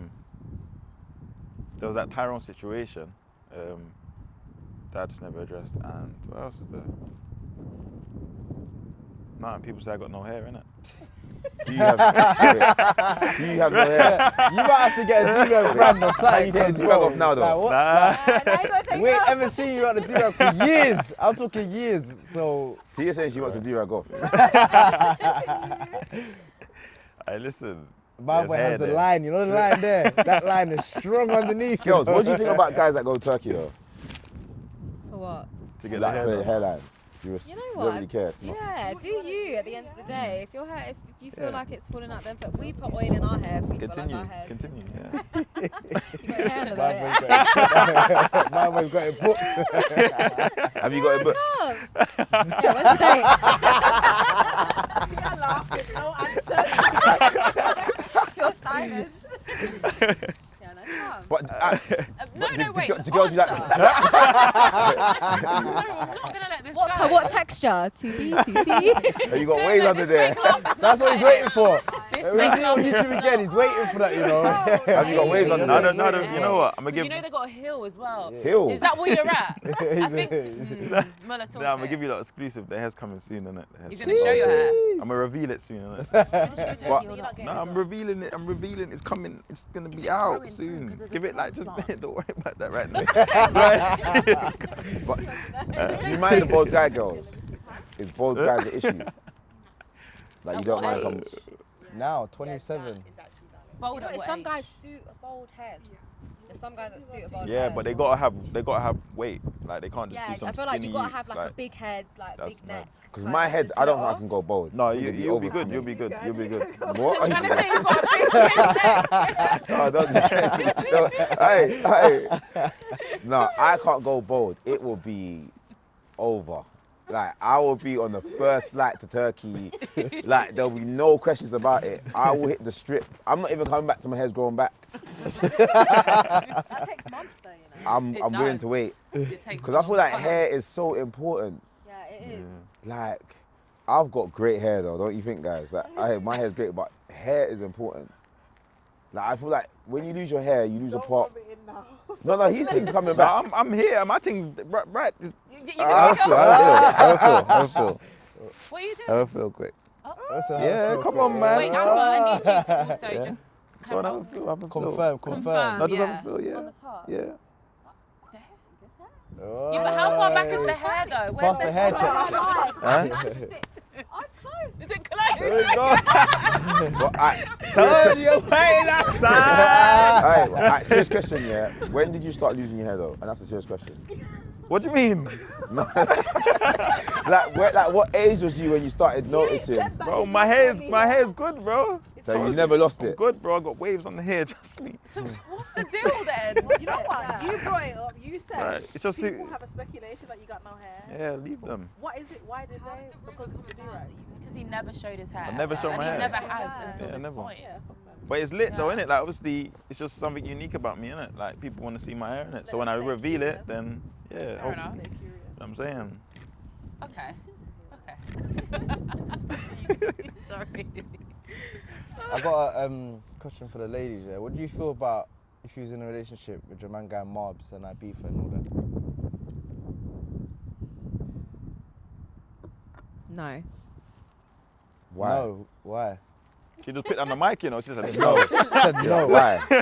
was that Tyrone situation that I just never addressed, and what else is there? Nah, people say I got no hair, innit? Do you have no hair? You might have to get a do-rag brand or something. You take the do-rag off now, though. Like, what? Now you gotta take We it ain't off. ever seen you at the do-rag for years. I'm talking years. So Tia saying she wants a do-rag off. Hey, listen. my there's boy hair has a there. line. You know the line there? That line is strong underneath. Girls, you know? what do you think about guys that go Turkey, though? For what? To get Like, the for hair the done. hairline. You You know don't what? really care. It's not- Yeah, do you at the end of the day? If your hair, if you feel like it's falling out, then we put oil in our hair. If we feel like our hair. Continue, yeah. You got your hair under My there. boy's got it booked. Have you got it booked? Yeah, when's the date? You're laughing, no answer. Pure silence. Yeah, no, come. But Wait. do girls you like? Sorry, I'm not gonna let this go. What texture? 2B, 2C? Have you got waves under there? That's what he's waiting for. This We makes see it on no YouTube again. He's waiting for that, you know. Have you got waves under there? No, you know what? I'm gonna You give. know they got a hill as well. Hill? Is that where you're at? I think. Muller, talk Nah, I'm gonna it. give you that exclusive. The hair's coming soon, innit? You're gonna show your hair. I'm gonna reveal it soon, innit? But No, I'm revealing it. I'm revealing it's coming. It's gonna be out soon. Give it like just don't worry about that right now. But you mind the bald guy girls? Is bald guys the issue? Like you don't mind some. Now, 27. bold You know, at what some age? guys suit a bald head. There's some guys that suit a bald Yeah, head. but they gotta have weight. Like they can't just Yeah, be some I feel like you gotta skinny, have like a big head, like that's big neck. Because like, my to head, pull I don't it think I off. can go bald. No, I think it'd you'll be over for good. me. You'll be good. You'll be good. What? Trying to say you've got a big No, don't just hey. No, I can't go bald. It will be over. Like, I will be on the first flight to Turkey. Like, there'll be no questions about it. I will hit the strip. I'm not even coming back till my hair's growing back. That takes months though, you know. I'm willing to wait. Because I feel like hair is so important. Yeah, it is. Like, I've got great hair though, don't you think, guys? Like, my hair's great, but hair is important. Like, I feel like when you lose your hair, you lose a part. No, he's coming back. No, I'm here. My thing, right. I feel. What are you doing? Have a feel quick. Yeah, come on, man. Wait, Amber, I need you to also just Go on, have a feel. Have a feel. Confirm. No, just yeah. have a feel. Yeah. On the top. Yeah. Is there hair? Yeah, but how far back is the hair though? Where's Pass the hair check. Eyes closed. Is it close? Well, Turn your way that side. Alright, serious question, yeah. When did you start losing your hair though? And that's a serious question. What do you mean? Like what age was you when you started noticing? Bro, my hair's good, bro. So you never lost it? Good, bro. I got waves on the hair, trust me. So what's the deal then? You know what? You brought it up. You said Right, it's just people have a speculation that you got no hair. Yeah, leave them. What is it? Why did they? Because of the do-rag. Because he never showed his hair. I never showed my hair. And he never has until Yeah, this never. point. Yeah, fuck them. But it's lit though, Yeah. innit? Like obviously, it's just something unique about me, innit? Like people want to see my hair, innit? So when I They're reveal curious. it, then yeah, Fair hopefully. enough. They're curious. I'm saying. Okay. Sorry. I got a question for the ladies. Yeah, what do you feel about if you was in a relationship with your man guy Marbs and Ibiza and all that? No. Why? No. Why? She just put on the mic, you know. She said No. no. Said no. Why? You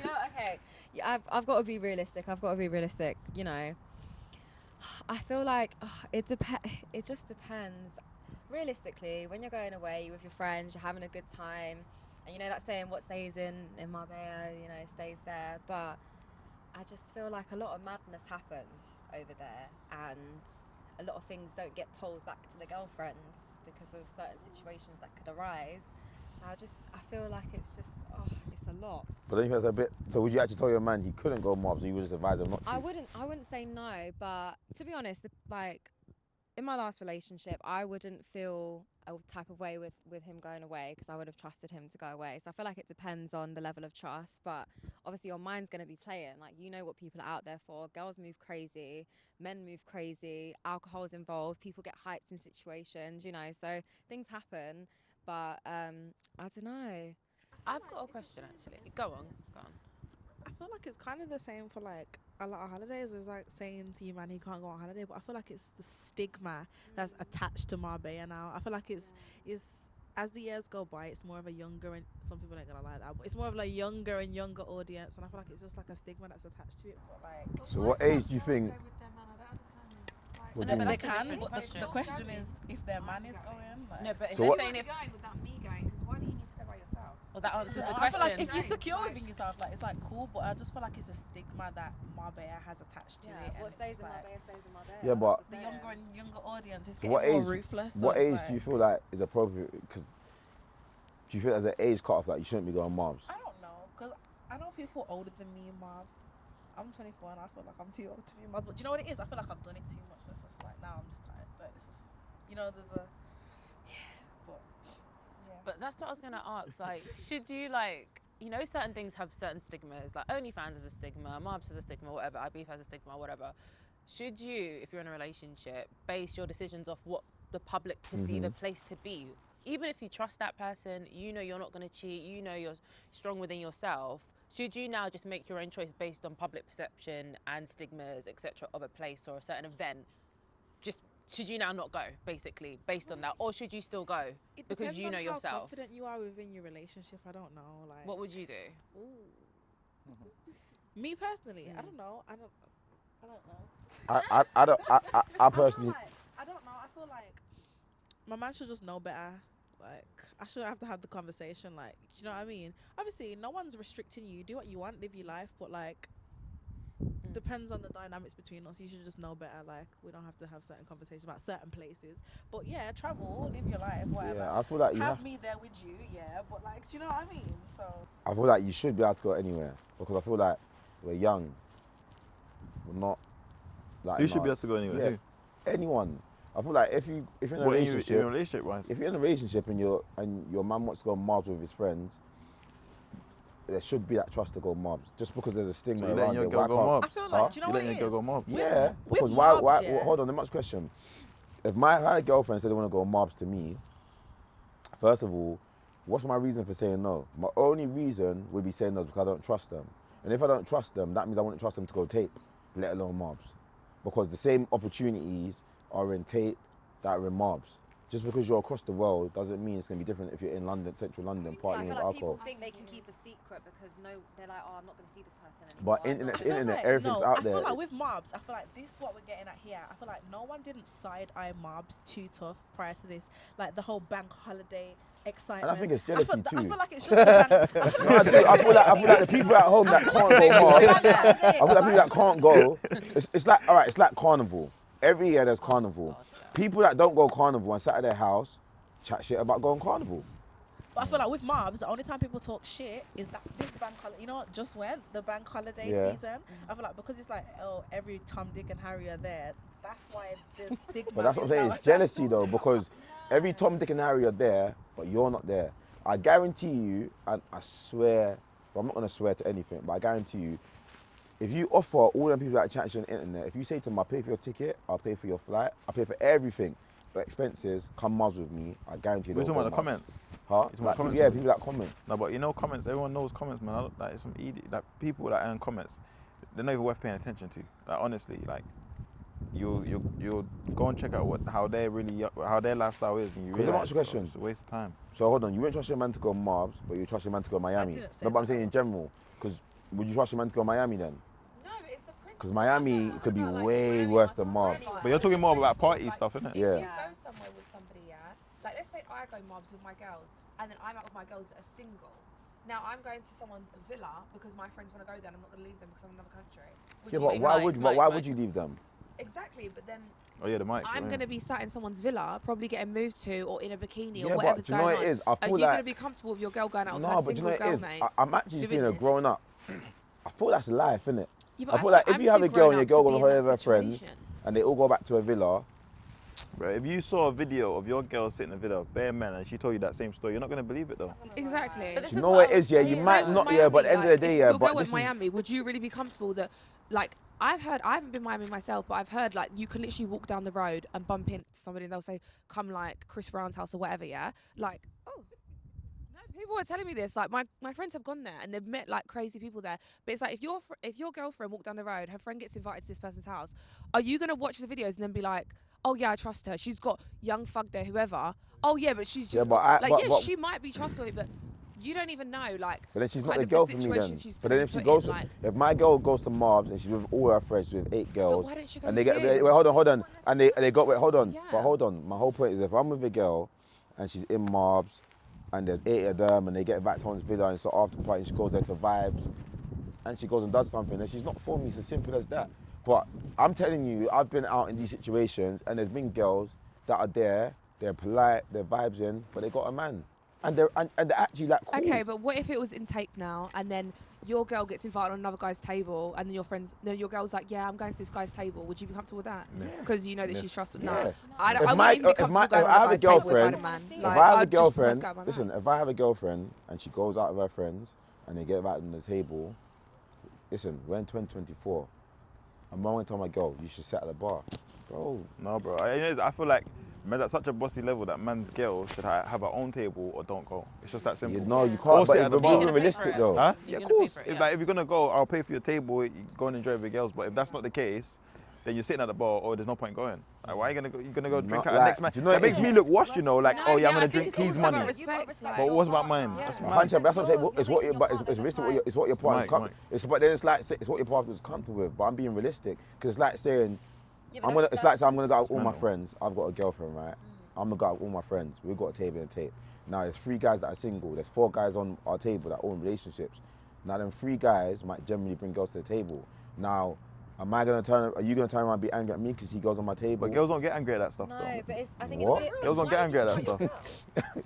know, okay. Yeah, I've got to be realistic. You know, I feel like it just depends. Realistically, when you're going away with your friends, you're having a good time, and you know that saying, "What stays in Marbella, you know, stays there." But I just feel like a lot of madness happens over there, and a lot of things don't get told back to the girlfriends because of certain situations that could arise. So I feel like it's just, it's a lot. But then you feel a bit. So would you actually tell your man he couldn't go Marbs, or you would just advise him not to? I wouldn't say no, but to be honest, like in my last relationship, I wouldn't feel a type of way with him going away because I would have trusted him to go away. So I feel like it depends on the level of trust, but obviously your mind's going to be playing. Like, you know what people are out there for. Girls move crazy, men move crazy, alcohol's involved, people get hyped in situations, you know, so things happen. But I don't know. I've got a question actually. Go on. I feel like it's kind of the same for like a lot of holidays. It's like saying to you, man, he can't go on holiday. But I feel like it's the stigma that's attached to Marbella now. I feel like it's as the years go by, it's more of a younger, and some people ain't gonna like that, but it's more of like younger and younger audience. And I feel like it's just like a stigma that's attached to it. But like, So what age do you think? What do you No, mean? but they that's a can. different But question. the question is, if their man is going. Like, No, but if So they're what- saying if going without me going, because why do you need to go by yourself? well, that answers the I feel question. like if you're secure within yourself, like it's like cool. But I just feel like it's a stigma that Marbella has attached to it. And What it's stays just in like Marbella stays in Marbella. Yeah, but the younger and younger audience is So getting what more age? ruthless. What so it's age do you like- feel like is appropriate? Because do you feel there's an age cutoff that you shouldn't be going Marbs? I don't know, because I know people older than me in Marbs. I'm 24 and I feel like I'm too old to be in Marbs. But do you know what it is? I feel like I've done it too much. So it's just like now I'm just tired. But it's just, you know, there's a But that's what I was gonna ask. Like, should you like, you know, certain things have certain stigmas. Like OnlyFans has a stigma, Marbs has a stigma, whatever. IBF has a stigma, whatever. Should you, if you're in a relationship, base your decisions off what the public perceive a place to be? Even if you trust that person, you know you're not gonna cheat. You know you're strong within yourself. Should you now just make your own choice based on public perception and stigmas, etc., of a place or a certain event? Just should you now not go, basically, based on that, or should you still go it because depends you on know how yourself? confident you are within your relationship. I don't know. Like, What would you do? me personally, I don't know. I don't know. I personally. I don't know. I feel like my man should just know better. Like, I shouldn't have to have the conversation. Like, you know what I mean? Obviously, no one's restricting you. Do what you want, live your life. But like, depends on the dynamics between us. You should just know better. Like, we don't have to have certain conversations about certain places. But yeah, travel, live your life, whatever. Yeah, I feel like you have me there with you. Yeah, but like, do you know what I mean? So I feel like you should be able to go anywhere because I feel like we're young. We're not like. Who should be able to go anywhere? Yeah, Who? anyone. I feel like if you're in a What, relationship, in a relationship wise? if you're in a relationship and your man wants to go mobs with his friends, there should be that trust to go mobs. Just because there's a stigma So you letting around your it. girl go mobs? I feel like, do you know You what letting it your is? girl go mobs? Yeah, With because mobs, why? yeah. Hold on, the next question. If I had a girlfriend said they want to go mobs to me, first of all, what's my reason for saying no? My only reason would be saying no because I don't trust them. And if I don't trust them, that means I wouldn't trust them to go tape, let alone mobs. Because the same opportunities are in tape that are in mobs. Just because you're across the world doesn't mean it's going to be different if you're in London, central London, I partying feel with like alcohol. people think they can keep a secret because they're like, oh, I'm not going to see this person anymore. But I'm not internet's gonna- internet, Like, everything's no, out I there. feel like with mobs, I feel like this is what we're getting at here. I feel like no one didn't side-eye mobs too tough prior to this. Like the whole bank holiday excitement. And I think it's jealousy I too. feel like it's just the bank. I feel like the people at home that can't go mobs, I feel like people that can't go, it's like, all right, it's like carnival. Every year there's carnival. People that don't go carnival and sat at their house chat shit about going carnival. But I feel like with mobs, the only time people talk shit is that this bank holiday. You know what just went? The bank holiday season. I feel like because it's like, oh, every Tom, Dick and Harry are there. That's why the stigma. But that's what I'm is saying, now it's jealousy though, because every Tom, Dick and Harry are there, but you're not there. I guarantee you, and I swear, well, I'm not going to swear to anything, but I guarantee you, if you offer all them people that chat to you on the internet, if you say to them, I'll pay for your ticket, I'll pay for your flight, I'll pay for everything, but expenses, come mobs with me, I guarantee you We're they'll talking go about the mobs. comments. Huh? You're talking about comments, Yeah, or- people that comment. No, but you know comments. Everyone knows comments, man. Like some idiot, like people that earn comments, they're not even worth paying attention to. Like honestly, like you go and check out how their lifestyle is, and you Let me realize ask you a question. it's a waste of time. So hold on, you wouldn't trust your man to go mobs, but you trust your man to go Miami. didn't say No, but I'm that. saying in general, because would you trust your man to go Miami then? No, but it's the principle. Because Miami could be way worse than mobs. But you're talking more about party stuff, isn't it? Yeah. If you go somewhere with somebody, yeah, like let's say I go mobs with my girls, and then I'm out with my girls that are single. Now I'm going to someone's villa because my friends want to go there, and I'm not going to leave them because I'm in another country. Yeah, you but make why like- would why would you leave them? Exactly, but then Oh yeah, the mic. I'm yeah. going to be sat in someone's villa, probably getting moved to, or in a bikini, Yeah, or but whatever's do you know going what on. it is? I Are feel you like going to be comfortable with your girl going out with her no, but do you know single what it girl is? mates? I'm actually Do feeling business? growing up. I thought that's life, innit? Yeah, but I feel like if I'm you have too a girl and grown your up girl to goes be on in holiday that with her friends situation. and they all go back to a villa, Bro, if you saw a video of your girl sitting in a villa, bare men, and she told you that same story, you're not gonna believe it though. Exactly. But this you is know what what I it was is, yeah, you saying. might Same not, with yeah, but at the Miami, end of the day, if yeah, your but girl this went is, Miami, would you really be comfortable that, like, I haven't been Miami myself, but I've heard like you can literally walk down the road and bump into somebody and they'll say, "Come like Chris Brown's house or whatever," yeah. Like, oh, no, people are telling me this. Like my friends have gone there and they've met like crazy people there. But it's like if your girlfriend walked down the road, her friend gets invited to this person's house, are you gonna watch the videos and then be like, "Oh yeah, I trust her. She's got young thug there, whoever." Oh yeah, but she's just Yeah, but but- she might be trustworthy, but you don't even know like. but then she's not kind the of girl for me situation then. she's But gonna then be if she put goes, in, like, if my girl goes to mobs and she's with all her friends, with 8 girls, why didn't she go and they with get, you? wait, hold on, and they got, wait, hold on, Yeah. but hold on, my whole point is if I'm with a girl and she's in mobs and there's 8 of them and they get back to someone's villa and so after the party she goes there to vibes and she goes and does something, then she's not for me, it's as simple as that. But I'm telling you, I've been out in these situations and there's been girls that are there, they're polite, they're vibes in, but they got a man. And they're actually like cool. Okay, but what if it was in tape now, and then your girl gets invited on another guy's table, and then your girl's like, "Yeah, I'm going to this guy's table." Would you be comfortable with that? Because you know that she's trustworthy. Yeah. No, I If wouldn't my- even be if comfortable my- going if on I have a another guy's table girlfriend- with a man. If Like, I have a I'd just prefer to girlfriend, go with my man. listen, if I have a girlfriend and she goes out with her friends and they get back on the table, listen, we're in 2024. I'm going to tell my girl, you should sit at the bar. Bro, No, bro. I feel like man's at such a bossy level that man's girl should have her own table or don't go. It's just that simple. no, you Or can't, but sit at the if we're bar. being realistic though. Huh? You're Yeah, of gonna pay course. for it, If, yeah. like, if you're gonna go, I'll pay for your table. You go and enjoy with your girls. But if that's not the case, then you're sitting at the bar, or there's no point going. Like, why are you gonna go? You're gonna go drink Not at the like- next man. do you know That what makes it me is? look washed, you know. Like, No, oh yeah, I'm yeah, I gonna think drink it's his also about money. respect. Like, But what about mine? That's A mine. hundred, that's what I'm saying. You're It's what making but your it's partner realistic. look It's what your partner's Mike. It's but then it's like it's what your partner's comfortable with. But I'm being realistic because it's like saying Yeah, but I'm gonna. that's- It's like saying I'm gonna go out with all my mental. friends. I've got a girlfriend, right? I'm a guy with all my friends. We've got a table and tape. Now there's 3 guys that are single. There's 4 guys on our table that own relationships. Now them 3 guys might generally bring girls to the table. Now, are you gonna turn around and be angry at me because he goes on my table? But girls don't get angry at that stuff though. No, but I think What? it's... Girls don't get angry at that stuff.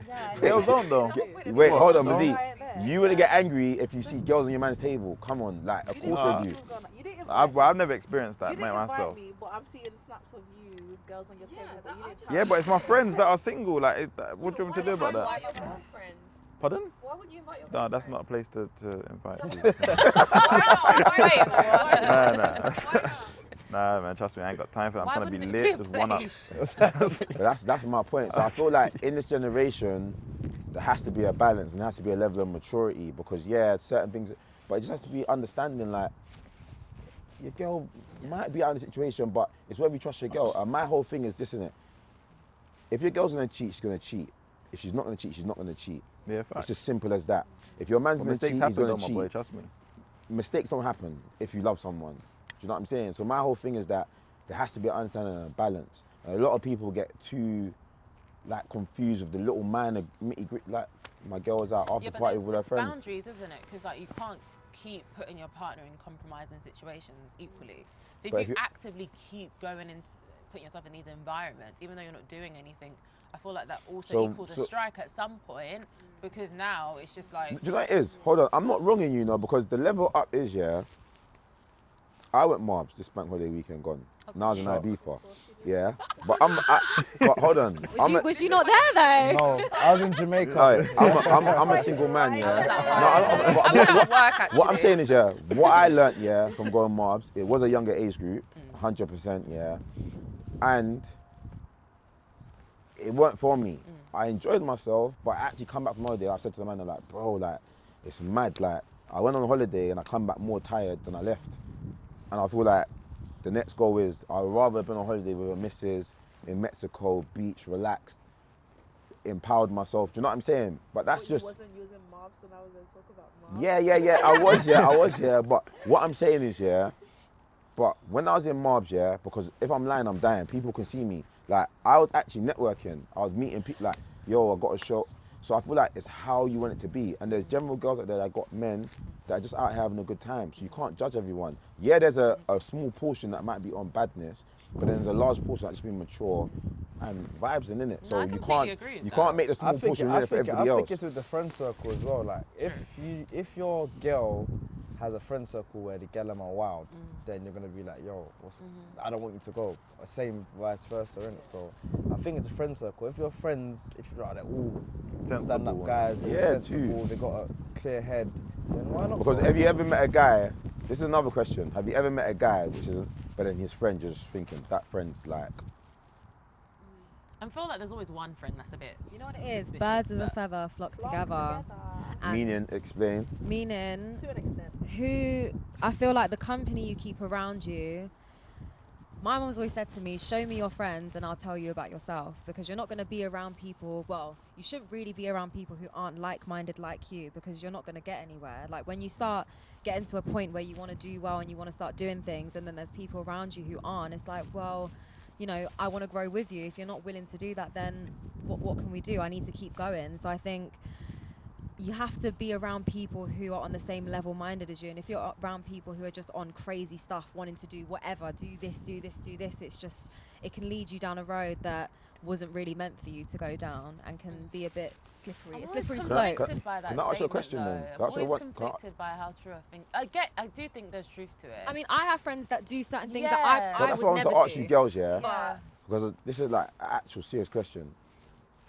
Yeah, Girls don't though. Wait, hold on, Mazzy. You wouldn't get angry if you see girls on your man's table. Come on, like, of course I do. You didn't invite I've never experienced that you didn't invite myself. me, but I'm seeing snaps of you with girls on your table. That you didn't Yeah, but it's my friends that are single. Like, what do you want me to do about that? Your girlfriend. Pardon? Why wouldn't you invite your No, girlfriend? that's not a place to invite you. Nah, man, trust me, I ain't got time for that. I'm trying to be lit, just one up. But that's my point. So I feel like in this generation, there has to be a balance and there has to be a level of maturity because, yeah, certain things, but it just has to be understanding, like, your girl might be out of the situation, but it's whether you trust your girl. And my whole thing is this, innit? If your girl's gonna cheat, she's gonna cheat. If she's not gonna cheat, she's not gonna cheat. Yeah, It's facts. just simple as that. If your man's But gonna cheat, mistakes he's happen gonna though, cheat. my boy, trust me. Mistakes don't happen if you love someone. Do you know what I'm saying? So my whole thing is that there has to be an understanding and a balance. And a lot of people get too like confused with the little minor like my girl was out after party with her friends. Boundaries, isn't it? Because like you can't keep putting your partner in compromising situations equally. So if you actively keep going and putting yourself in these environments, even though you're not doing anything, I feel like that also equals a strike at some point because now it's just like. Do you know what it is? Hold on, I'm not wronging you, know, because the level up is, yeah. I went Marbs this bank holiday weekend gone. Now I was in Ibiza. Yeah. But but hold on. Was you not there though? No, I was in Jamaica. Right, I'm a single man, yeah. What I'm saying is, yeah, what I learnt, yeah, from going Marbs, it was a younger age group, 100%, yeah. And it weren't for me. I enjoyed myself, but I actually come back from holiday, I said to the man, like, bro, like, it's mad. Like, I went on holiday and I come back more tired than I left. And I feel like the next goal is I'd rather have been on holiday with a missus in Mexico, beach, relaxed, empowered myself. Do you know what I'm saying? But that's just. You wasn't using Marbs, so now we're going to talk about Marbs. Yeah. I was, yeah. But what I'm saying is, yeah. But when I was in Marbs, yeah, because if I'm lying, I'm dying. People can see me. Like, I was actually networking. I was meeting people like, yo, I got a show. So I feel like it's how you want it to be. And there's general girls out there that got men that are just out here having a good time. So you can't judge everyone. Yeah, there's a small portion that might be on badness, but then there's a large portion that just being mature and vibes in it. So you can't make the small portion for everybody else. I think it's with the friend circle as well. Like if your girl has a friend circle where the girl are wild, then you're gonna be like, yo, I don't want you to go. Same vice versa, innit? So I think it's a friend circle. If your friends, they're all stand-up guys, they're sensible, they got a clear head, then why not? Because have you ever met a guy? This is another question. Have you ever met a guy but then his friend, you're just thinking that friend's like. I feel like there's always one friend that's a bit. You know what it is? Birds of a feather flock together. Meaning, explain. Meaning, to an extent. who I feel like the company you keep around you. My mum's always said to me, show me your friends and I'll tell you about yourself, because you're not going to be around people, well, you shouldn't really be around people who aren't like-minded like you, because you're not going to get anywhere. Like when you start getting to a point where you want to do well and you want to start doing things and then there's people around you who aren't, it's like, well, you know, I want to grow with you. If you're not willing to do that, then what can we do? I need to keep going. So I think you have to be around people who are on the same level minded as you. And if you're around people who are just on crazy stuff, wanting to do whatever, do this, it's just, it can lead you down a road that wasn't really meant for you to go down and can be a bit slippery. A slippery slope. Can I ask you a question then? I'm always conflicted by how true I think. I do think there's truth to it. I mean, I have friends that do certain things that I would never do. That's what I want to ask you girls, yeah? Because this is like an actual serious question.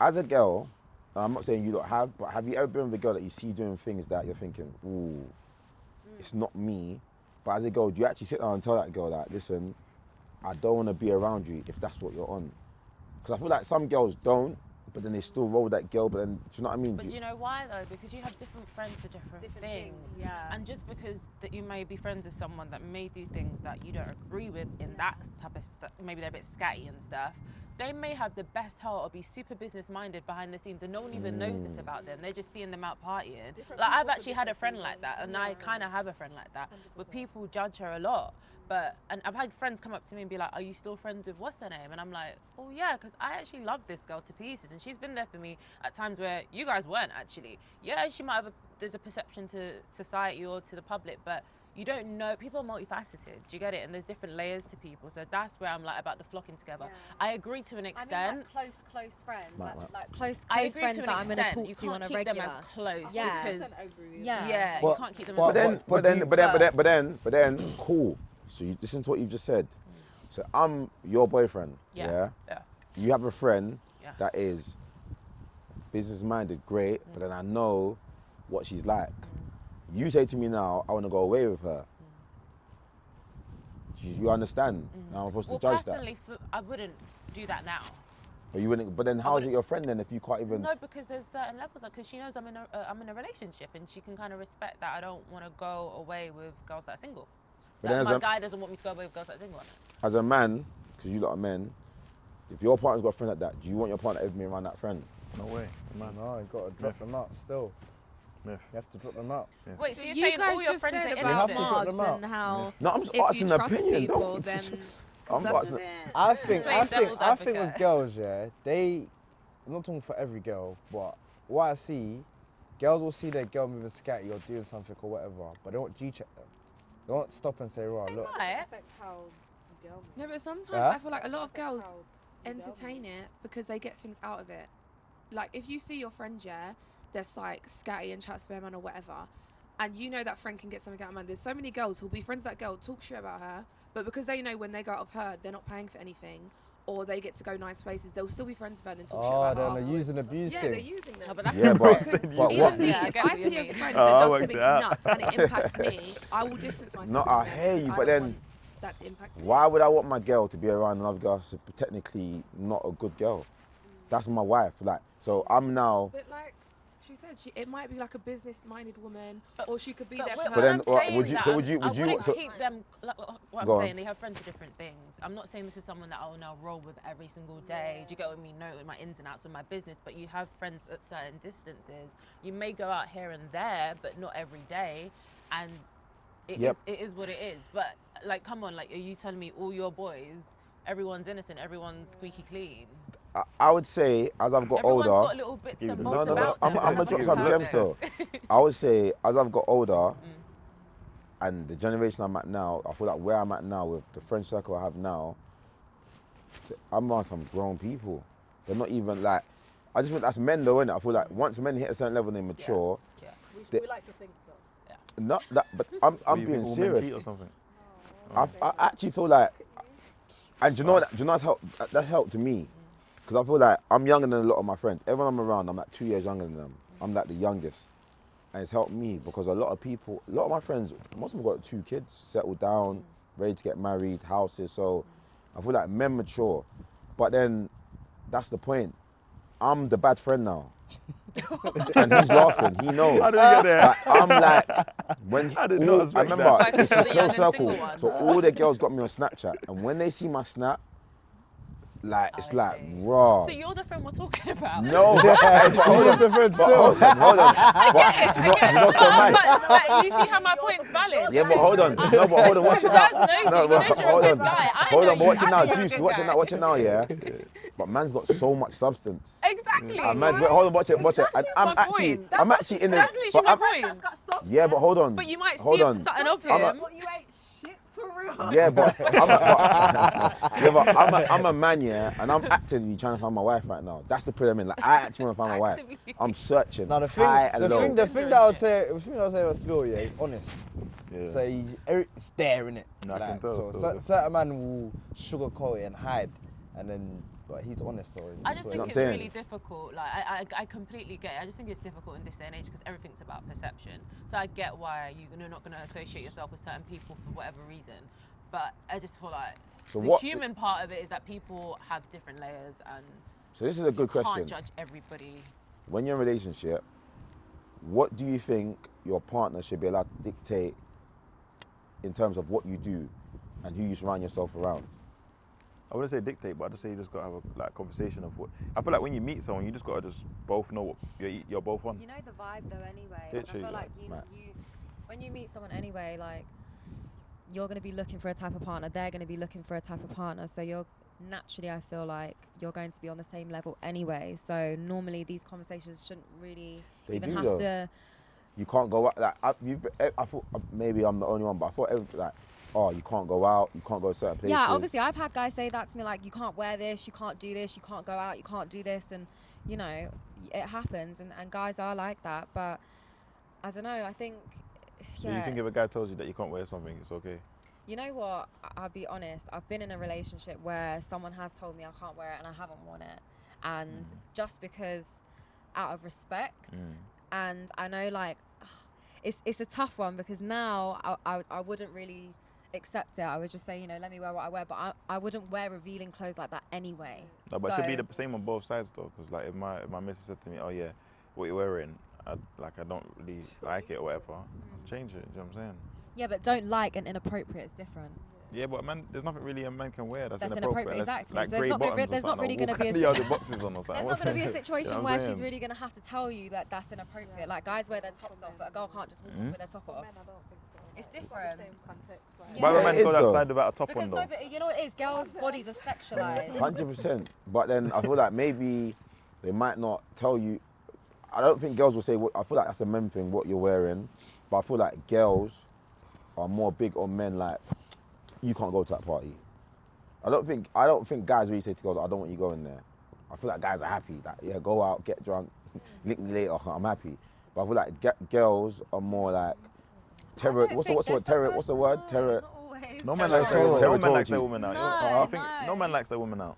As a girl, I'm not saying you don't have, but have you ever been with a girl that you see doing things that you're thinking, ooh, it's not me? But as a girl, do you actually sit down and tell that girl that, listen, I don't want to be around you if that's what you're on? Because I feel like some girls don't, but then they still roll with that girl, but then, do you know what I mean? But do you know why though? Because you have different friends for different things. Yeah. And just because that you may be friends with someone that may do things that you don't agree with in that type of stuff, maybe they're a bit scatty and stuff, they may have the best heart or be super business minded behind the scenes and no one even knows this about them. They're just seeing them out partying. Like I've actually had a friend like that, and I kind of have a friend like that, but people judge her a lot And I've had friends come up to me and be like, are you still friends with what's her name? And I'm like, oh yeah, because I actually love this girl to pieces, and she's been there for me at times where you guys weren't actually. Yeah, she might have there's a perception to society or to the public, but you don't know, people are multifaceted, do you get it? And there's different layers to people, so that's where I'm like about the flocking together. I agree to an extent. I mean, like close friends, like close I agree friends to an that I'm going to extent. talk to on a You can't keep regular. them as close, Yeah. because Yeah. you can't keep them as close. But then, cool. So you listen to what you've just said. So I'm your boyfriend, yeah? You have a friend that is business-minded, great, but then I know what she's like. You say to me now, I want to go away with her. You understand? Now I'm supposed to judge that. Personally, I wouldn't do that now. But you wouldn't. But then, how is it your friend then if you can't even? No, because there's certain levels. Because she knows I'm in a relationship, and she can kind of respect that I don't want to go away with girls that are single. But Like, then my guy doesn't want me to go away with girls that are single. As a man, because you lot are men, if your partner's got a friend like that, do you want your partner to ever be around that friend? No way, man. No, you got to drop them out still. Myth. You have to drop them out. Yeah. Wait, so you're You saying guys all your just friends said are about innocent? Have to drop mobs them and how No, I'm just if asking you an trust opinion. people, Don't- then I'm that's asking. it. I think devil's I think with advocate. girls, yeah, I'm not talking for every girl, but what I see, girls will see their girl moving scatty or doing something or whatever, but they won't G-check them. They won't stop and say, right, look. No, but sometimes Yeah? I feel like a lot of girls entertain it because they get things out of it. Like if you see your friend, yeah, that's like scatty and chats with man or whatever, and you know that friend can get something out of man. There's so many girls who'll be friends with that girl, talk shit about her, but because they know when they go out of her, they're not paying for anything, or they get to go nice places, they'll still be friends with her and then talk shit about her. Then the afterwards. use and abuse Yeah, thing. they're using them. No, but that's Yeah, but Because what? even me, Yeah, I if get I what you see a mean. friend Oh, I that does worked something it out. nuts and it impacts me, I will distance myself. No, from I them. hear you, I but don't then want that to impact me. why would I want my girl to be around another girl who's technically not a good girl? That's my wife. Like, so I'm now. But like she said, it might be like a business-minded woman, or she could be there But for But her. then, I'm saying would you? that, So would you? I Would you? wouldn't So, keep them. Like, what Go I'm on. saying, they have friends for different things. I'm not saying this is someone that I'll now roll with every single day. Do you get what I mean? Know my ins and outs of my business, but you have friends at certain distances. You may go out here and there, but not every day, and it is what it is. But like, come on, like, are you telling me all your boys, everyone's innocent, everyone's squeaky clean? I would say as I've got Everyone's older. got little bits and No, bobs No, about I'm them. gonna drop some gems though. I would say as I've got older, and the generation I'm at now, I feel like where I'm at now with the friend circle I have now, I'm around some grown people. They're not even like. I just think that's men though, innit? I feel like once men hit a certain level, they mature. Yeah. They- like to think so. Not that, but I'm What, you being think all men serious. cheat or something? I actually feel like, and do you know what? Do you know what's helped? That helped to me, because I feel like I'm younger than a lot of my friends. Everyone I'm around, I'm like 2 years younger than them. I'm like the youngest, and it's helped me because a lot of my friends, most of them got 2 kids, settled down, ready to get married, houses. So I feel like men mature, but then that's the point. I'm the bad friend now. And he's laughing, he knows. How did we get there? Like, I'm like, when I did not I expect remember that. it's a Like, close the young and circle. single one. So all the girls got me on Snapchat, and when they see my snap, like it's I like see. raw. So you're the friend we're talking about? No, but hold on, the friend but hold on. But do you know what's so mad? But you see how my point's valid? Yeah, but hold on. No, but hold on. Watch it now. No, but Because you're a hold good on. guy. I Hold know on, but you. watch it I now, know you're a Juice. good Watch it guy. now. Watch it now, yeah. But man's got so much substance. Exactly. And man, wait, hold on, watch it. And I'm my actually, point. I'm actually in That's the. literally my point. Yeah, but hold on. But you might Hold see on. something of I'm a- him. But you ain't shit for real. Yeah, but I'm a man, yeah, and I'm actively trying to find my wife right now. That's the problem. Like, I actually want to find my wife. Actively. I'm searching. Now the thing, high and low. the thing that I would say about Spill, yeah, he's honest. Yeah. So it's there, innit? No, I can Like, tell so still. certain man will sugarcoat it and hide, and then but he's honest. So I just what think I'm it's saying. really difficult. Like, I completely get it. I just think it's difficult in this day and age because everything's about perception. So I get why you're not going to associate yourself with certain people for whatever reason. But I just feel like So the what- human part of it is that people have different layers and So this is a good can't question. judge everybody. When you're in a relationship, what do you think your partner should be allowed to dictate in terms of what you do and who you surround yourself around? I wouldn't say dictate, but I'd just say you just got to have a conversation of what. I feel like when you meet someone, you just got to just both know what you're both on. You know the vibe though anyway. Like, I Literally, feel like right. you when you meet someone anyway, like you're going to be looking for a type of partner, they're going to be looking for a type of partner, so you're naturally, I feel like you're going to be on the same level anyway. So normally these conversations shouldn't really to. You can't go out. Like I thought maybe I'm the only one, but I thought you can't go out, you can't go to certain places. Yeah, obviously I've had guys say that to me, like, you can't wear this, you can't do this, you can't go out, you can't do this, and you know, it happens, and guys are like that. But I don't know, I think, So you think if a guy tells you that you can't wear something, it's okay? You know what, I'll be honest, I've been in a relationship where someone has told me I can't wear it and I haven't worn it, and just because, out of respect, and I know, like, it's a tough one, because now I wouldn't really accept it. I would just say, you know, let me wear what I wear, but I wouldn't wear revealing clothes like that anyway. No, but it should be the same on both sides though, because like if my missus said to me, oh yeah, what you're wearing, I don't really like it or whatever, I'll change it, you know what I'm saying? Yeah, but don't like and inappropriate is different. Yeah, but man, there's nothing really a man can wear that's inappropriate. Exactly. Like so there's not really going to be the boxes on or something. There's not going to be a situation you know where she's really going to have to tell you that that's inappropriate. Yeah. Like, guys wear their tops off, but a girl can't just walk off with their top off. Men, I don't think so. It's different. Same context, like. Why would men go though. outside without a top because on though? no, but you know what it is? Girls' bodies are sexualized. 100%. But then I feel like maybe they might not tell you. I don't think girls will say. I feel like that's a men thing, what you're wearing. But I feel like girls are more big on men. Like, you can't go to that party. I don't think guys really say to girls, I don't want you going there. I feel like guys are happy. Like, yeah, go out, get drunk, link me later. I'm happy. But I feel like girls are more like terror. What's the word? Terror. No man likes their woman out. I think no man likes their woman out.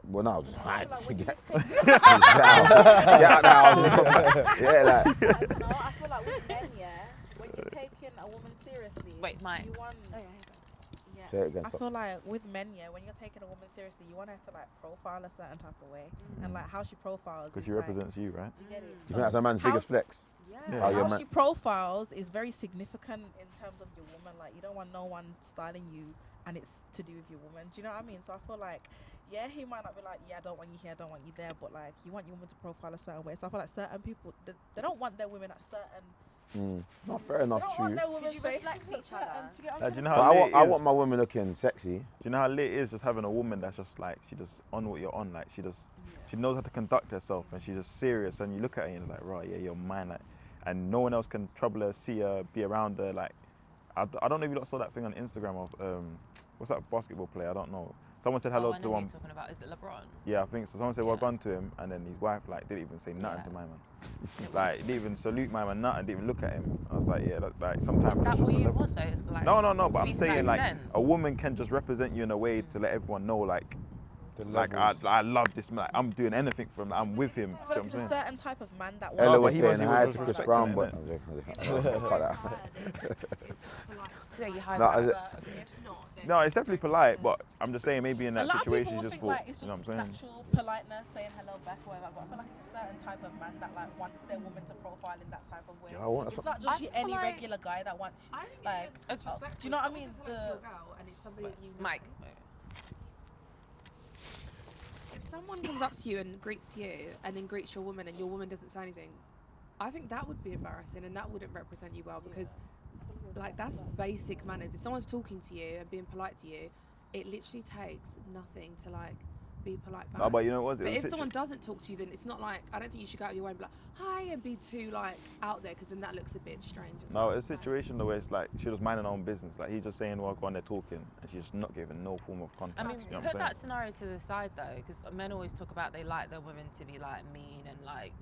Well, no, just get out now. Yeah, like. I don't know. I feel like with men, when you're taking a woman seriously, Wait, Mike. You want, Say it again. I feel like with men, when you're taking a woman seriously, you want her to like profile a certain type of way, and like how she profiles. Because she represents you, right? Do you get it? You think that's a man's biggest flex? Yeah. How she profiles is very significant in terms of your woman. Like, you don't want no one styling you, and it's to do with your woman. Do you know what I mean? So I feel like, he might not be like, I don't want you here, I don't want you there, but like, you want your woman to profile a certain way. So I feel like certain people, they don't want their women at certain. Not fair enough, true. Want their women's face. Do you know how I want my women looking sexy. Do you know how lit it is just having a woman that's just like, she just on what you're on, like she knows how to conduct herself, and she's just serious, and you look at her and you're like, right, yeah, you're mine, like, and no one else can trouble her, see her, be around her. Like, I don't know if you lot saw that thing on Instagram of what's that basketball player? I don't know. Someone said hello to one. Talking about, is it LeBron? Yeah, I think so. Someone said well done to him, and then his wife like didn't even say nothing to my man. Like, didn't even salute my man, nothing. Didn't even look at him. I was like, yeah, like sometimes. Is that what you want though? Like, no. But I'm saying like a woman can just represent you in a way to let everyone know like. Like I love this man. Like, I'm doing anything for him. I'm with him. But it's a certain type of man that Ella wants. was saying hi to Chris Brown, but no, it's definitely polite, but I'm just saying maybe in that situation you just thought, like, it's just you know what I'm saying? natural politeness, saying hello back or whatever. But I feel like it's a certain type of man that like wants their woman to profile in that type of way. It's not just any regular guy that wants like. Do you know what I mean? Mike. If someone comes up to you and greets you and then greets your woman and your woman doesn't say anything, I think that would be embarrassing and that wouldn't represent you well, because like, that's basic manners. If someone's talking to you and being polite to you, it literally takes nothing to like be polite back. No, but you know what? But if someone doesn't talk to you, then it's not like, I don't think you should go out of your way and be like, hi, and be too like out there, because then that looks a bit strange. No, it's a situation though where it's like she was minding her own business. Like, he's just saying, well, go on there talking, and she's just not giving no form of contact. I mean, you know put that scenario to the side though, because men always talk about they like their women to be like mean and like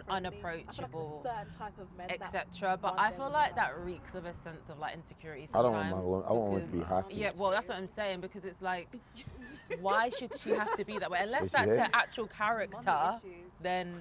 unapproachable, etc. But I feel like that reeks of a sense of like insecurity sometimes. I don't want my woman. I want women to be happy. Yeah, well, that's what I'm saying, because it's like, why should she have to be that way? Unless that's her actual character, then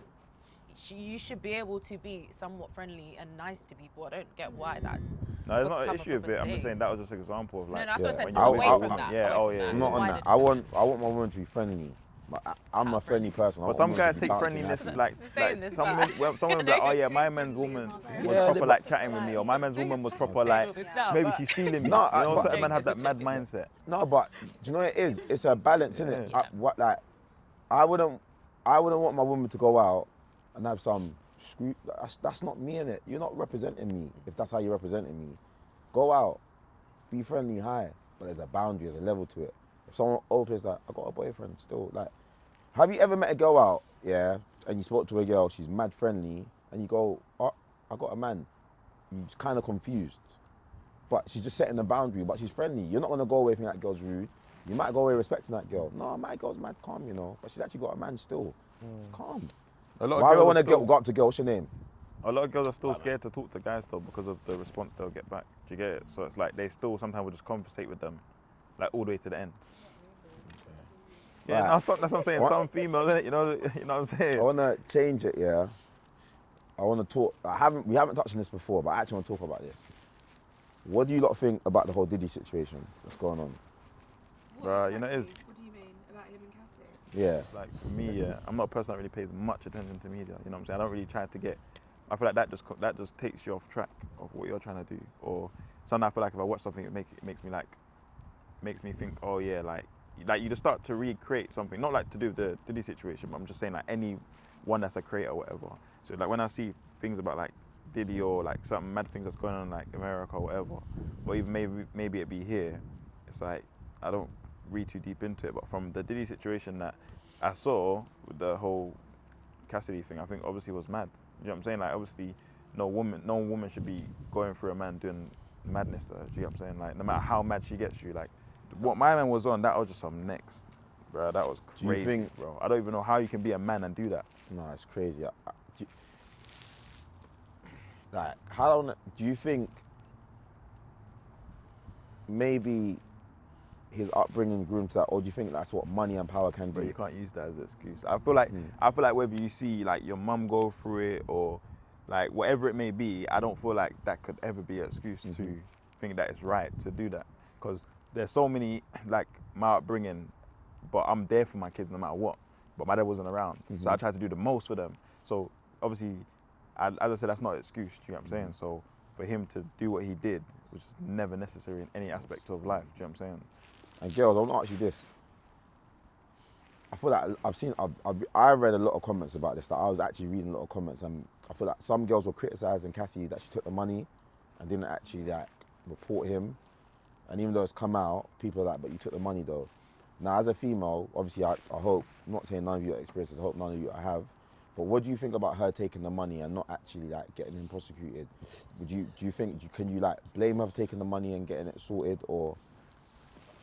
you should be able to be somewhat friendly and nice to people. I don't get why that's. No, it's not an issue with it. I'm just saying that was just an example of like. No, that's what I said. Away from that. Yeah, I'm not on that. I want my woman to be friendly. But I'm a friendly person. But some guys take friendliness like some men be like, oh yeah, my man's woman was proper like chatting with me, or my man's woman was proper like maybe she's stealing me. No, you know, certain men have that mad mindset. No, but do you know what it is? It's a balance, innit? I wouldn't want my woman to go out and have some screw. That's not me, innit? You're not representing me if that's how you're representing me. Go out, be friendly, hi, but there's a boundary, there's a level to it. If someone opens like, I got a boyfriend still, like, have you ever met a girl out, yeah, and you spoke to a girl, she's mad friendly, and you go, oh, I got a man. You're kind of confused. But she's just setting a boundary, but she's friendly. You're not going to go away thinking that girl's rude. You might go away respecting that girl. No, my girl's mad calm, you know, but she's actually got a man still. It's calm. A lot of Why do I girls want are to still- go up to girl? What's your name? A lot of girls are still scared to talk to guys though because of the response they'll get back. Do you get it? So it's like they still sometimes will just conversate with them, like all the way to the end. Yeah, Right. that's what I'm saying. What? Some females, innit? You know what I'm saying? I want to change it, yeah. I want to talk. We haven't touched on this before, but I actually want to talk about this. What do you lot think about the whole Diddy situation that's going on? Bruh, you know it is. What do you mean about him and Cassie? Yeah. Like for me, yeah, I'm not a person that really pays much attention to media. You know what I'm saying? I don't really try to get. I feel like that just takes you off track of what you're trying to do. Or sometimes I feel like if I watch something, it makes me think, oh yeah, like you just start to recreate something. Not like to do with the Diddy situation, but I'm just saying like anyone that's a creator or whatever. So like when I see things about like Diddy or like some mad things that's going on in like America or whatever, or even maybe it be here, it's like I don't read too deep into it. But from the Diddy situation that I saw with the whole Cassidy thing, I think obviously was mad. You know what I'm saying? Like obviously no woman should be going through a man doing madness to her. Do you know what I'm saying? Like no matter how mad she gets you, like what my man was on, that was just some next, bro. That was Do you crazy, think- bro. I don't even know how you can be a man and do that. No, it's crazy. Like, how do you think maybe his upbringing grew him to that, or do you think that's what money and power can do? But you can't use that as an excuse. I feel like whether you see like your mum go through it or like whatever it may be, I don't feel like that could ever be an excuse to think that it's right to do that. Because there's so many like my upbringing, but I'm there for my kids no matter what. But my dad wasn't around, so I tried to do the most for them. So obviously, as I said, that's not an excuse. Do you know what I'm saying? So for him to do what he did, which is never necessary in any aspect of life. Do you know what I'm saying? And girls, I want to ask you this. I feel like I read a lot of comments about this. Like I was actually reading a lot of comments, and I feel like some girls were criticising Cassie that she took the money and didn't actually like report him. And even though it's come out, people are like, but you took the money though. Now, as a female, obviously, I hope, I'm not saying none of you have experiences, I hope none of you have, but what do you think about her taking the money and not actually like getting him prosecuted? Can you like blame her for taking the money and getting it sorted, or?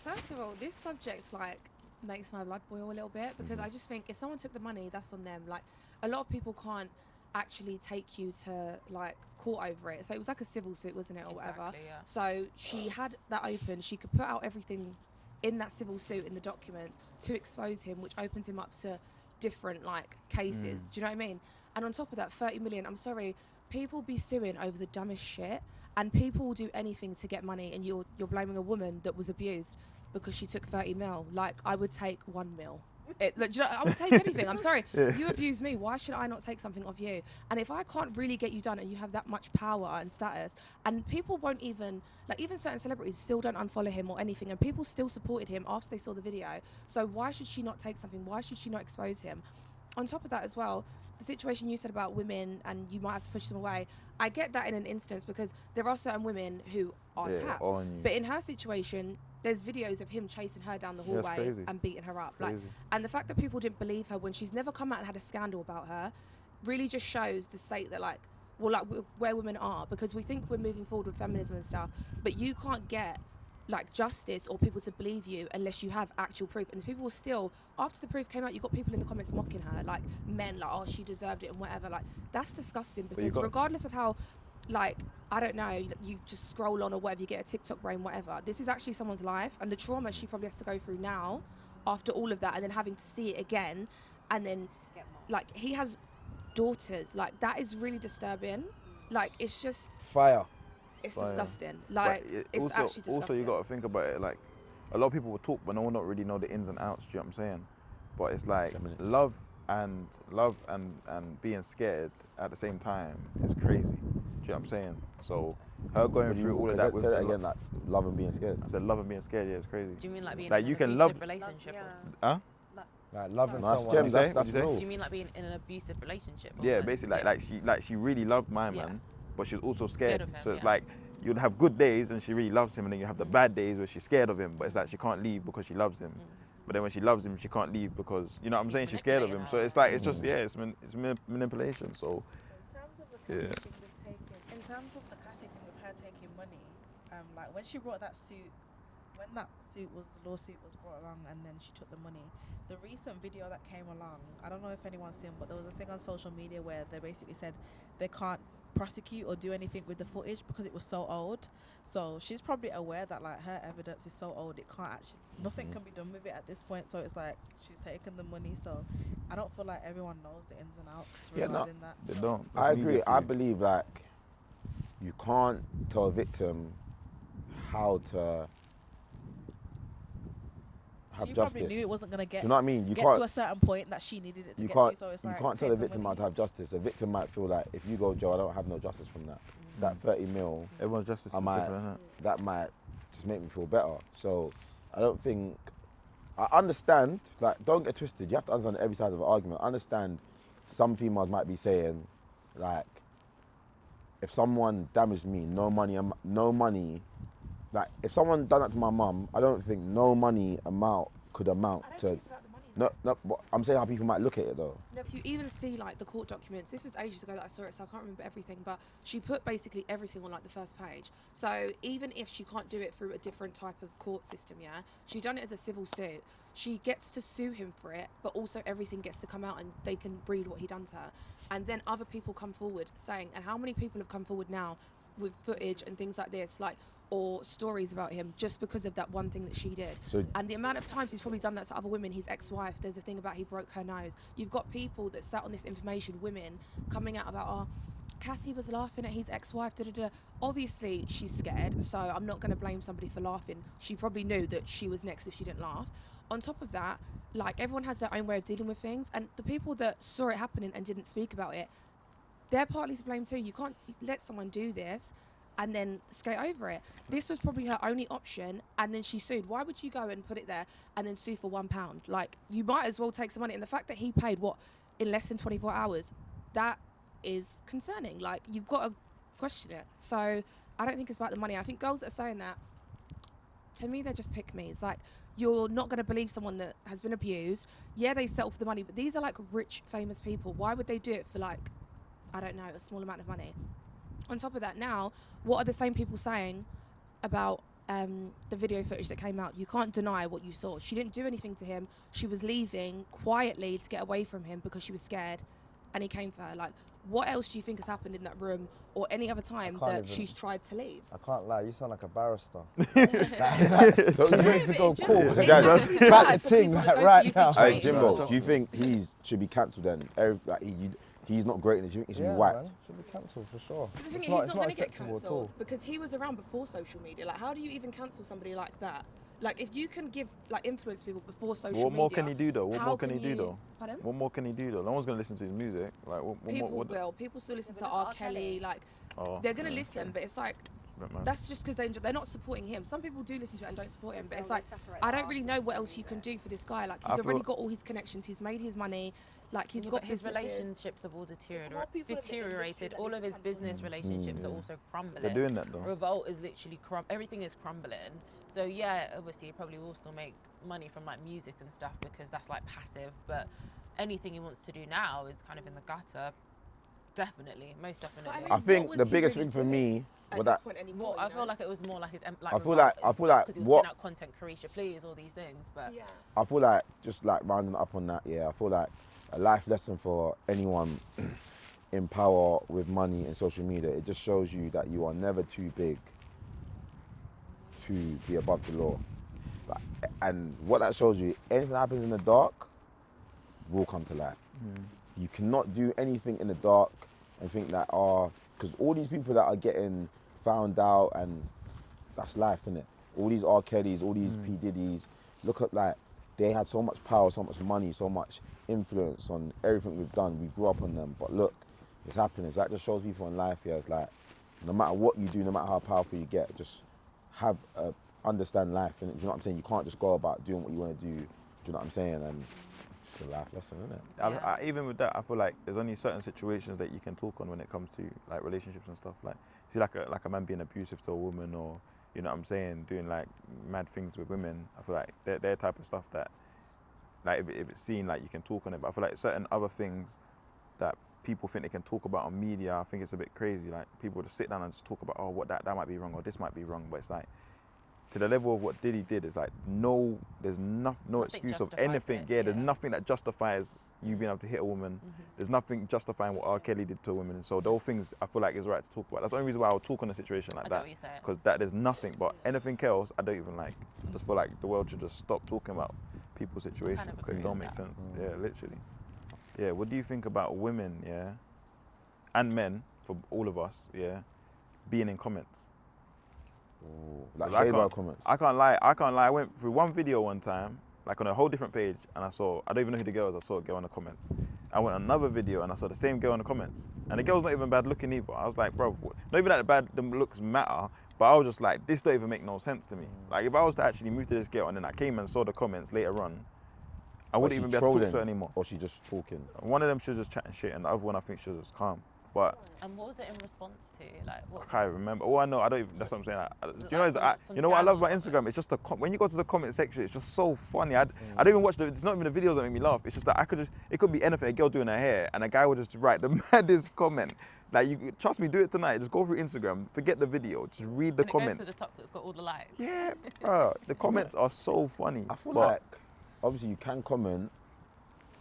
First of all, this subject like makes my blood boil a little bit because I just think if someone took the money, that's on them. Like a lot of people can't actually take you to like court over it. So it was like a civil suit, wasn't it, or whatever. Exactly, yeah. So she had that open. She could put out everything in that civil suit in the documents to expose him, which opens him up to different like cases. Do you know what I mean? And on top of that, 30 million. I'm sorry, people be suing over the dumbest shit, and people will do anything to get money. And you're blaming a woman that was abused because she took 30 mil. Like I would take 1 mil. Like, do you know, I would take anything. I'm sorry. You abuse me. Why should I not take something off you? And if I can't really get you done and you have that much power and status, and people won't even, like even certain celebrities still don't unfollow him or anything, and people still supported him after they saw the video. So why should she not take something? Why should she not expose him? On top of that as well, the situation you said about women and you might have to push them away, I get that in an instance because there are certain women who are tapped. on you. But in her situation, there's videos of him chasing her down the Yeah, it's hallway crazy. and beating her up. Like, Crazy. and the fact that people didn't believe her when she's never come out and had a scandal about her really just shows the state that like, well, like where women are, because we think we're moving forward with feminism and stuff, but you can't get like justice or people to believe you unless you have actual proof. And people were still, after the proof came out, you got people in the comments mocking her, like men, like, oh, she deserved it and whatever. Like, that's disgusting because regardless of how, like, I don't know, you just scroll on or whatever, you get a TikTok brain, whatever. This is actually someone's life, and the trauma she probably has to go through now after all of that, and then having to see it again, and then like he has daughters, like that is really disturbing. Like it's just Fire. it's Fire. disgusting. Like it's also, actually disgusting. Also, you got to think about it. Like, a lot of people will talk, but no one don't really know the ins and outs. Do you know what I'm saying? But it's like love and being scared at the same time is crazy. Do you know what I'm saying? So her going through all of that with say that again, like love and being scared. I said love and being scared. Yeah, it's crazy. Do you mean like being Like, in you an can abusive love- relationship? Huh? Like loving Nice someone. gems, that's What'd you say? real. Do you mean like being in an abusive relationship? Yeah, almost? basically, like she really loved my Yeah. man, but she was also Scared scared. of him, So it's yeah. like you'd have good days and she really loves him, and then you have the bad days where she's scared of him, but it's like she can't leave because she loves him. But then when she loves him, she can't leave because, you know what I'm saying, she's scared of him. So it's like, it's just, it's manipulation. So, In terms of the Cassie thing with her taking money, like when she brought that suit, when that lawsuit was brought along and then she took the money, the recent video that came along, I don't know if anyone's seen, but there was a thing on social media where they basically said they can't prosecute or do anything with the footage because it was so old. So she's probably aware that like her evidence is so old, it can't actually, nothing can be done with it at this point. So it's like she's taken the money. So I don't feel like everyone knows the ins and outs regarding that. They So don't. I agree. I believe like you can't tell a victim how to have she justice. probably knew it wasn't going to Do you know what I mean? You can't to a certain point that she needed it to you get can't to. So it's you like can't tell take a the victim how money. to have justice. A victim might feel like if you go to jail, I don't have no justice from that. That 30 mil, Everyone's justice is might- different, innit? that might just make me feel better. So I don't think, I understand, like don't get twisted, you have to understand every side of the argument. I understand some females might be saying like, if someone damaged me, no money, like if someone done that to my mum, I don't think no money could amount to, no, but I'm saying how people might look at it though. No, if you even see like the court documents, this was ages ago that I saw it, so I can't remember everything, but she put basically everything on like the first page. So even if she can't do it through a different type of court system, yeah, she done it as a civil suit. She gets to sue him for it, but also everything gets to come out and they can read what he done to her. And then other people come forward saying, and how many people have come forward now with footage and things like this, like, or stories about him just because of that one thing that she did. So And the amount of times he's probably done that to other women, his ex-wife, there's a thing about he broke her nose. You've got people that sat on this information, women, coming out about, oh, Cassie was laughing at his ex-wife, da-da-da. Obviously, she's scared, so I'm not going to blame somebody for laughing. She probably knew that she was next if she didn't laugh. On top of that, like, everyone has their own way of dealing with things, and the people that saw it happening and didn't speak about it, they're partly to blame too. You can't let someone do this and then skate over it. This was probably her only option, and then she sued. Why would you go and put it there and then sue for £1? Like, you might as well take some money. And the fact that he paid, what, in less than 24 hours, that is concerning. Like, you've got to question it. So I don't think it's about the money. I think girls that are saying that, to me, they're just pick-me's. Like, you're not going to believe someone that has been abused. Yeah, they settle for the money, but these are, like, rich, famous people. Why would they do it for, like, I don't know, a small amount of money? On top of that, now, what are the same people saying about the video footage that came out? You can't deny what you saw. She didn't do anything to him. She was leaving quietly to get away from him because she was scared, and he came for her. Like, what else do you think has happened in that room or any other time that she's tried to leave? I can't lie, you sound like a barrister. So you ready to go court? It's guys, actually back bad the for thing people that like go right through now. Hey, situations. Jimbo, do you think should be cancelled then? He's not great, and do you think he should be whacked? Man, should be cancelled for sure. The thing It's is, not, he's it's not going to get acceptable at all. cancelled because he was around before social media. Like, how do you even cancel somebody like that? Like, if you can influence people before social media. What more can he do though? What how more can he can do you- though? Pardon? What more can he do though? No one's gonna listen to his music. Like, People what will. People still listen to look at R. R. Kelly. Kelly. Like, Oh, they're going to yeah, listen, okay. but it's like, But man. that's just because they're not supporting him. Some people do listen to it and don't support him, but it's like, I don't really know what else you can do for this guy. Like, I he's already feel- got all his connections. He's made his money. Like, he's Yeah, got but his businesses. relationships have all more people in the industry deteriorated. that All need of to his cancel business him. relationships are also crumbling. They're doing that though. Revolt is literally everything is crumbling. So yeah, obviously he probably will still make money from like music and stuff because that's like passive. But anything he wants to do now is kind of in the gutter. Definitely, most definitely. mean, I what think was the he biggest really thing for me At was this that point anymore, I you feel know? like it was more like his I feel like because he was what- putting out content, Carisha, please, all these things. But Yeah. I feel like just like rounding up on that, yeah. I feel like a life lesson for anyone in power with money and social media. It just shows you that you are never too big to be above the law. Like, and what that shows you, anything that happens in the dark will come to light. You cannot do anything in the dark and think that, because all these people that are getting found out, and that's life, innit? All these R. Kellys, all these P. Diddy's, look at like, they had so much power, so much money, so much influence on everything we've done. We grew up on them, but look, it's happening. So that just shows people in life here, it's like, no matter what you do, no matter how powerful you get, just understand life, innit? Do you know what I'm saying? You can't just go about doing what you want to do, you know what I'm saying? And It's a life lesson, isn't it? Even with that, I feel like there's only certain situations that you can talk on when it comes to like relationships and stuff. Like, see, like a man being abusive to a woman, or you know what I'm saying, doing like mad things with women. I feel like they're type of stuff that, like, if it's seen, like you can talk on it. But I feel like certain other things that people think they can talk about on media, I think it's a bit crazy. Like, people just sit down and just talk about, oh, what that might be wrong, or this might be wrong. But it's like, to the level of what Diddy did, it's like there's no excuse of anything. There's nothing that justifies you being able to hit a woman. There's nothing justifying what R. Kelly did to a woman. And so those things, I feel like it's right to talk about. That's the only reason why I would talk on a situation like that. Because there's nothing. But anything else, I don't even like. I just feel like the world should just stop talking about people's situations because it don't make sense. Yeah, literally. Yeah, what do you think about women, and men, for all of us, being in comments? Ooh, like shade bar comments. I can't lie. I went through one video one time, like on a whole different page, and I don't even know who the girl was. I saw a girl in the comments. I went on another video and I saw the same girl in the comments, and the girl's not even bad looking either. I was like, bro, not even that the bad the looks matter, but I was just like, this don't even make no sense to me. Like, if I was to actually move to this girl and then I came and saw the comments later on, I wouldn't even be able to talk to her anymore. Or she just talking? One of them she was just chatting shit, and the other one I think she was just calm. But and what was it in response to? Like, what? I can't remember. Oh, I know. I don't even. That's what I'm saying. You know what I love about Instagram? It's just when you go to the comment section, it's just so funny. I don't even watch it's not even the videos that make me laugh. It's just that it could be anything. A girl doing her hair, and a guy would just write the maddest comment. Like, you trust me, do it tonight. Just go through Instagram, forget the video, just read the comments. It goes to the top that's got all the likes. Yeah, bro. The comments are so funny. I feel like obviously you can comment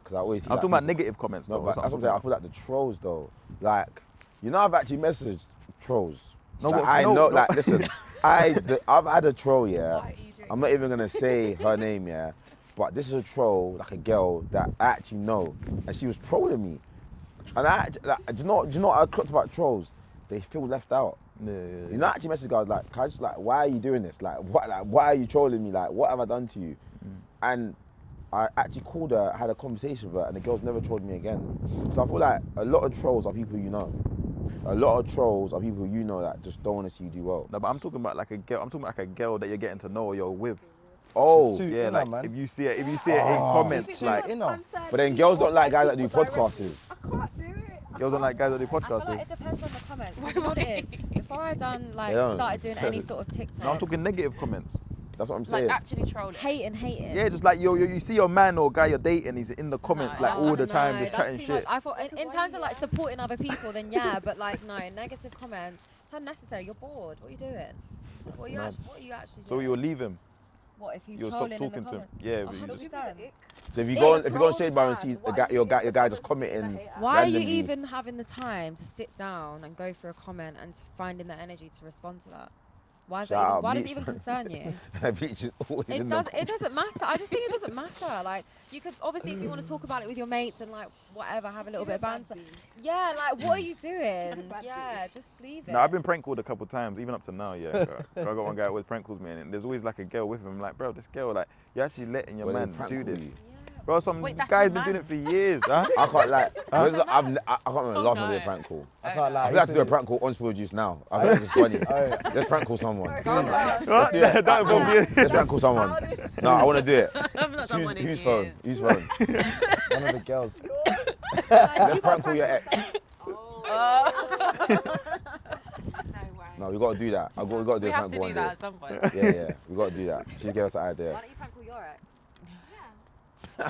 because I always see. I'm talking about negative comments. No, but that's what I'm saying. I feel like the trolls though, like. You know, I've actually messaged trolls. Listen, I've had a troll, I'm not even gonna say her name, but this is a troll, like a girl that I actually know, and she was trolling me. And do you know what I clocked about trolls? They feel left out. You know, I actually messaged guys like, can I just, like, why are you doing this? Like, what? Like, why are you trolling me? Like, what have I done to you? And I actually called her, had a conversation with her, and the girl's never trolled me again. So I feel like a lot of trolls are people you know. A lot of trolls are people you know that just don't want to see you do well. No, but I'm talking about like a girl. I'm talking about like a girl that you're getting to know or you're with. Oh, yeah, like man. If you see it in comments, like. But then girls don't like guys that do podcasts. I can't do it. Girls don't like guys that do podcasts. I feel like it depends on the comments. You know what it is? Before I started doing any sort of TikTok. No, I'm talking negative comments. That's what I'm saying. Like actually trolling. Hating. Yeah, just like you see your man or guy you're dating, he's in the comments all the time, just chatting shit. I thought in terms of like supporting other people, then yeah, but like no, negative comments, it's unnecessary. You're bored. What are you doing? What are you actually doing? So you'll leave him? What if he's you'll trolling stop talking in the comments? to him? Yeah, 100%. So if you go on Shade Bar and see your guy just commenting. Why are you even having the time to sit down and go through a comment and finding the energy to respond to that? Why does it even concern you? It doesn't matter. I just think it doesn't matter. Like, you could obviously, if you want to talk about it with your mates and like whatever, have a little bit of banter. Yeah, like what are you doing? Yeah, just leave it. No, I've been prank called a couple times, even up to now. Yeah, I got one guy who always prank calls me, and there's always like a girl with him. I'm like, bro, this girl, like, you're actually letting your man do this. Bro, some guy's been doing it for years. Huh? I can't lie. I can't remember last time I did a prank call. I can't lie. I feel like to do a prank call on MularJuice now. I think it's funny. Let's prank call someone. Let's do it. Let's prank call someone. No, I want to do it. Whose phone? Whose phone? One of the girls. Let's prank call your ex. No, we got to do that. We got to do a prank call one day. We have to do that at some point. Yeah, we got to do that. She gave us an idea. Why don't you prank call your ex? No,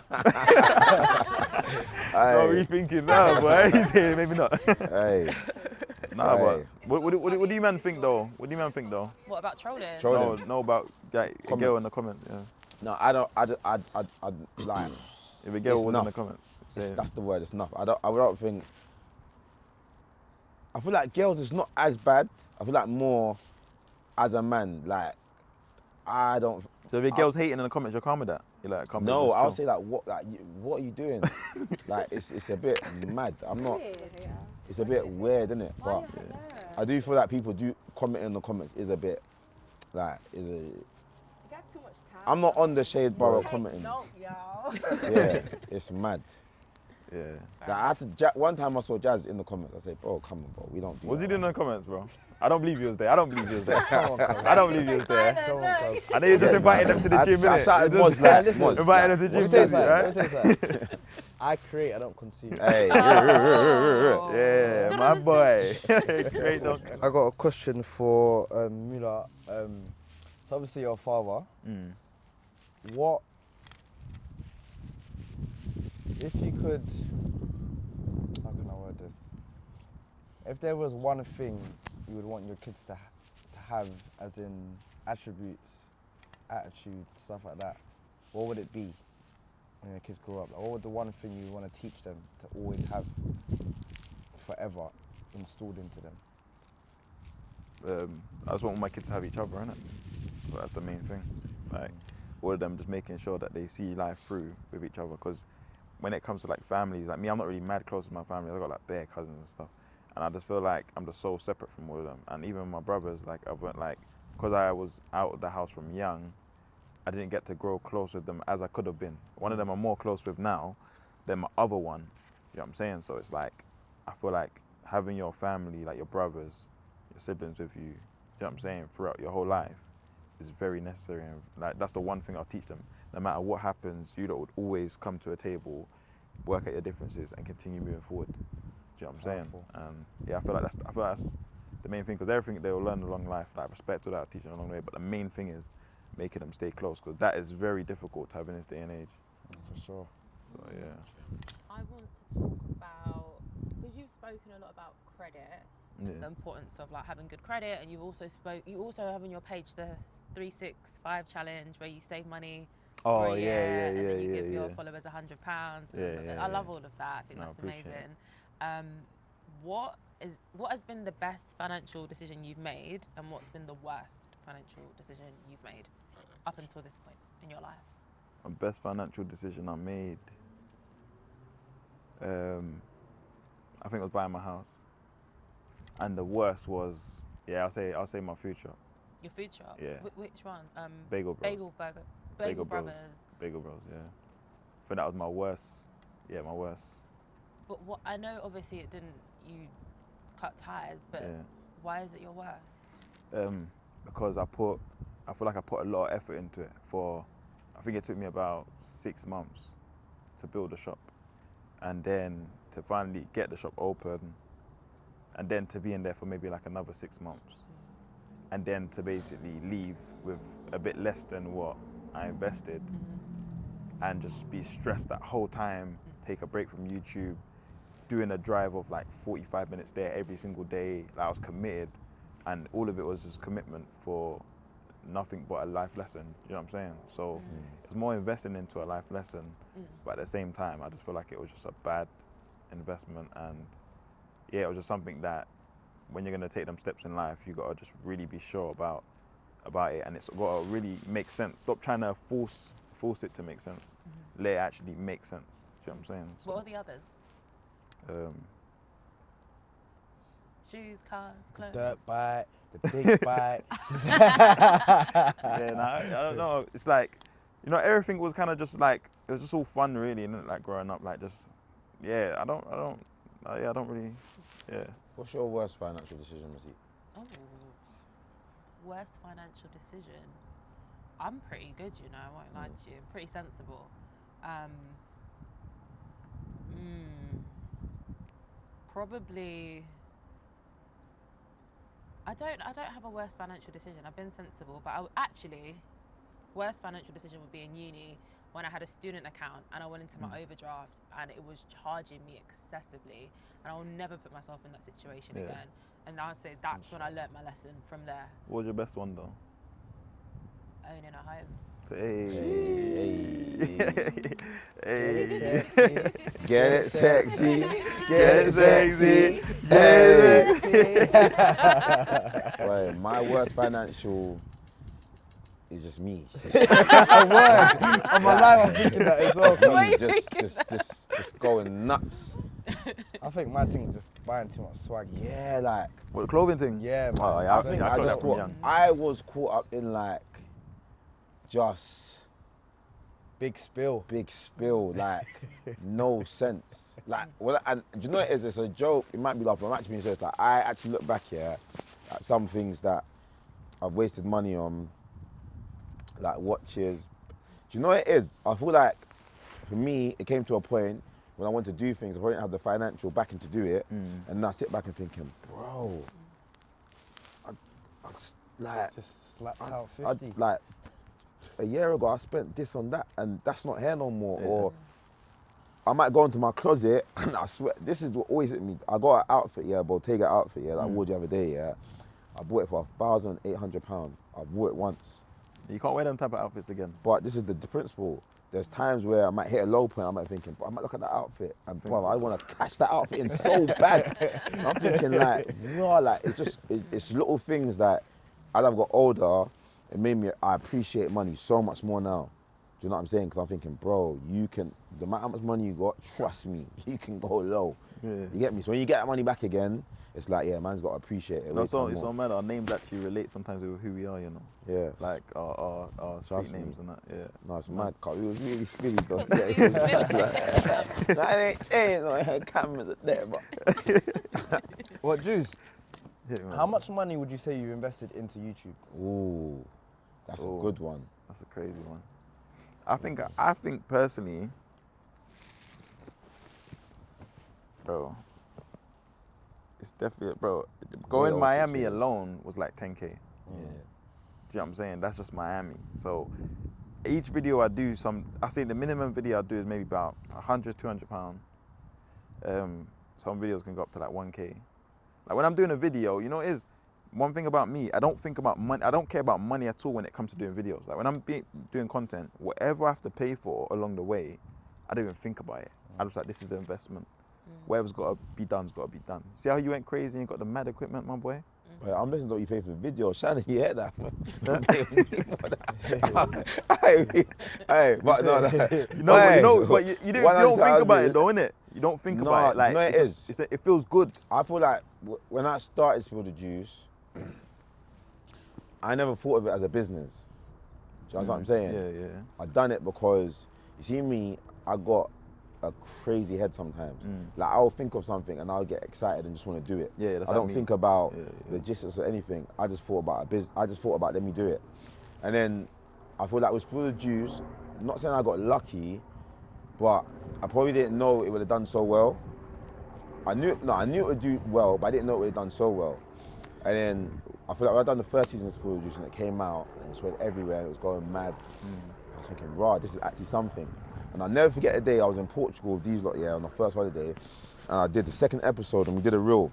rethinking now, boy. He's saying maybe not. Hey. Nah, but what do you man think though? What do you man think though? What about trolling? No, about like, a girl in the comments. Yeah. No, I don't. I'd like. If a girl was in the comments, that's the word. It's enough. I don't think. I feel like girls is not as bad. I feel like more as a man. Like, I don't. So if a girl's hating in the comments, you're calm with that? You're like, calm. No, I'll say like, what are you doing? Like, it's a bit mad. I'm not. It's a bit weird, isn't it? But I do feel like people do comment in the comments is a bit, like, You got too much time. I'm not on the Shade Bar commenting. No, y'all. Yeah, it's mad. Yeah. Like, I had to one time I saw Jazz in the comments. I said, bro, come on, bro. We don't do What was that. he doing in the comments, bro? I don't believe he was there. I don't believe he was there. Come on, cuz. I don't believe he was there. Come on, cuz. I know you just invited them to the gym, I innit? shouted You Moz just like, listen, Moz. invited them to Let me the tell you gym, something. right? Let me tell you something. I create, I don't consume. Hey. Yeah, my boy. Great dog. I got a question for Mular. So obviously your father. What if you could? How can I word this? If there was one thing you would want your kids to have, as in attributes, attitude, stuff like that, what would it be when your kids grow up? Like, what would the one thing you want to teach them to always have forever installed into them? I just want my kids to have each other, innit? So that's the main thing. Like, all of them just making sure that they see life through with each other. Because when it comes to like families, like me, I'm not really mad close to my family. I've got like bare cousins and stuff. And I just feel like I'm just so separate from all of them. And even my brothers, like I went like, because I was out of the house from young, I didn't get to grow close with them as I could have been. One of them I'm more close with now than my other one. You know what I'm saying? So it's like, I feel like having your family, like your brothers, your siblings with you, you know what I'm saying, throughout your whole life is very necessary. And like that's the one thing I'll teach them. No matter what happens, you lot would always come to a table, work at your differences and continue moving forward. Do you know what I'm saying? Yeah, I feel like that's the main thing, because everything they will learn along life, like respect will that teaching along the way, but the main thing is making them stay close, because that is very difficult to have in this day and age. For sure. So yeah. I want to talk about, because you've spoken a lot about credit, the importance of like having good credit, and you also have on your page the 365 challenge where you save money for a year and then you give your followers £100. I love all of that. I think that's amazing. What has been the best financial decision you've made, and what's been the worst financial decision you've made up until this point in your life? The best financial decision I made, I think it was buying my house. And the worst was, I'll say my food shop. Your food shop? Yeah. Which one? Bagel Bros. Bagel Brothers. Bagel Bros, yeah. I think that was my worst. Yeah, my worst. But what I know, obviously, you cut ties, but why is it your worst? Because I feel like I put a lot of effort into it. I think it took me about 6 months to build the shop, and then to finally get the shop open, and then to be in there for maybe like another 6 months, and then to basically leave with a bit less than what I invested, and just be stressed that whole time, take a break from YouTube, doing a drive of like 45 minutes there every single day. Like I was committed, and all of it was just commitment for nothing but a life lesson. You know what I'm saying? So it's more investing into a life lesson, but at the same time, I just feel like it was just a bad investment. And yeah, it was just something that when you're gonna take them steps in life, you gotta just really be sure about it, and it's gotta really make sense. Stop trying to force it to make sense. Let it actually make sense. Do you know what I'm saying? So, what are the others? Shoes, cars, clothes. Dirt bike, the big bike. I don't know. It's like, everything was kind of just like, it was just all fun really, and like growing up, like just, I don't really. What's your worst financial decision, Missy? Oh, worst financial decision. I'm pretty good, I won't lie to you. I'm pretty sensible. Probably. I don't have a worst financial decision. I've been sensible, but worst financial decision would be in uni when I had a student account and I went into my overdraft and it was charging me excessively, and I'll never put myself in that situation again. And I would say that's when I learnt my lesson from there. What was your best one though? Owning a home. Get it sexy. Right, my worst financial is just me. On my life, I'm thinking that as well. Just going nuts. I think my thing is just buying too much swag. Yeah, like. What, the clothing thing? Yeah, man. Oh, yeah, I was caught up in like just Big spill. Big spill, like no sense. Like, well, and do you know what it is? It's a joke. It might be like, I'm actually being serious. Like, I actually look back here at some things that I've wasted money on, like watches. Do you know what it is? I feel like for me, it came to a point when I wanted to do things, I probably didn't have the financial backing to do it, and I sit back and thinking, bro, like Just slapped out 50. like a year ago, I spent this on that, and that's not here no more. Or I might go into my closet, and I swear, this is what always hit me. I got an outfit, Bottega outfit, that I wore the other day, I bought it for £1,800. I wore it once. You can't wear them type of outfits again. But this is the principle. There's times where I might hit a low point, I might thinking, but I might look at that outfit, and bro, I want to cash that outfit in so bad. I'm thinking like, no, like it's little things that as I've got older, it made me, I appreciate money so much more now. Do you know what I'm saying? Because I'm thinking, bro, you can, no matter how much money you got, trust me, you can go low. Yeah. You get me? So when you get that money back again, it's like, yeah, man's got to appreciate it. No, it's all matter. Our names actually relate sometimes with who we are, you know. Yeah. Like our street Trust names me. and that. Yeah. No, it's mad. It was really spilly though. Like, it ain't changed. No, cameras are there, but. What, Juice? Yeah, man. How much money would you say you invested into YouTube? Ooh, that's a good one. That's a crazy one. I think personally, bro, it's definitely, bro, going Real Miami serious. alone was like 10K. Yeah. Do you know what I'm saying? That's just Miami. So each video I do, I say the minimum video I do is maybe about 100, 200 pounds. Some videos can go up to like 1K. Like when I'm doing a video, you know what it is? One thing about me, I don't think about money. I don't care about money at all when it comes to doing videos. Like when I'm doing content, whatever I have to pay for along the way, I don't even think about it. I'm just like, this is an investment. Whatever's got to be done's got to be done. See how you went crazy and got the mad equipment, my boy? But I'm listening to what you pay for the video. Shannon, you hear that? Hey, but no. But you don't think about it though, innit? You don't think about it. Like, do you know what it is? It feels good. I feel like when I started Spill the Juice, I never thought of it as a business. Do you know what I'm saying? Yeah. I done it because, you see me, I got a crazy head sometimes. Like I'll think of something and I'll get excited and just want to do it. Yeah, that's I like don't me. think about Yeah. logistics or anything. I just thought about I just thought about let me do it. And then I feel like with Spill the Juice, not saying I got lucky, but I probably didn't know it would have done so well. I knew it would do well, but I didn't know it would have done so well. And then I feel like when I done the first season of Spill the Juice and it came out and it went everywhere and it was going mad, I was thinking, rah, this is actually something. And I'll never forget the day I was in Portugal with these lot, on the first holiday, and I did the second episode and we did a reel.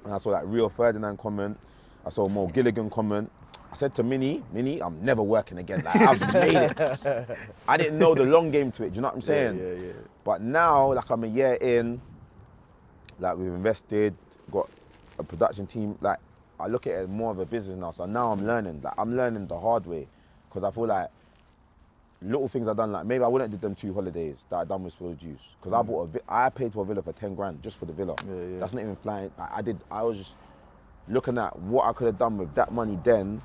And I saw that Rio Ferdinand comment, I saw Mo Gilligan comment. I said to Minnie, I'm never working again, like I've made it. I didn't know the long game to it, do you know what I'm saying? Yeah. But now, like I'm a year in, like we've invested, got a production team, like I look at it as more of a business now. So now I'm learning the hard way. Because I feel like little things I've done, like maybe I wouldn't have did them 2 holidays that I done with Spill the Juice. Because I paid for a villa for 10 grand just for the villa. Yeah. That's not even flying. I was just looking at what I could have done with that money then,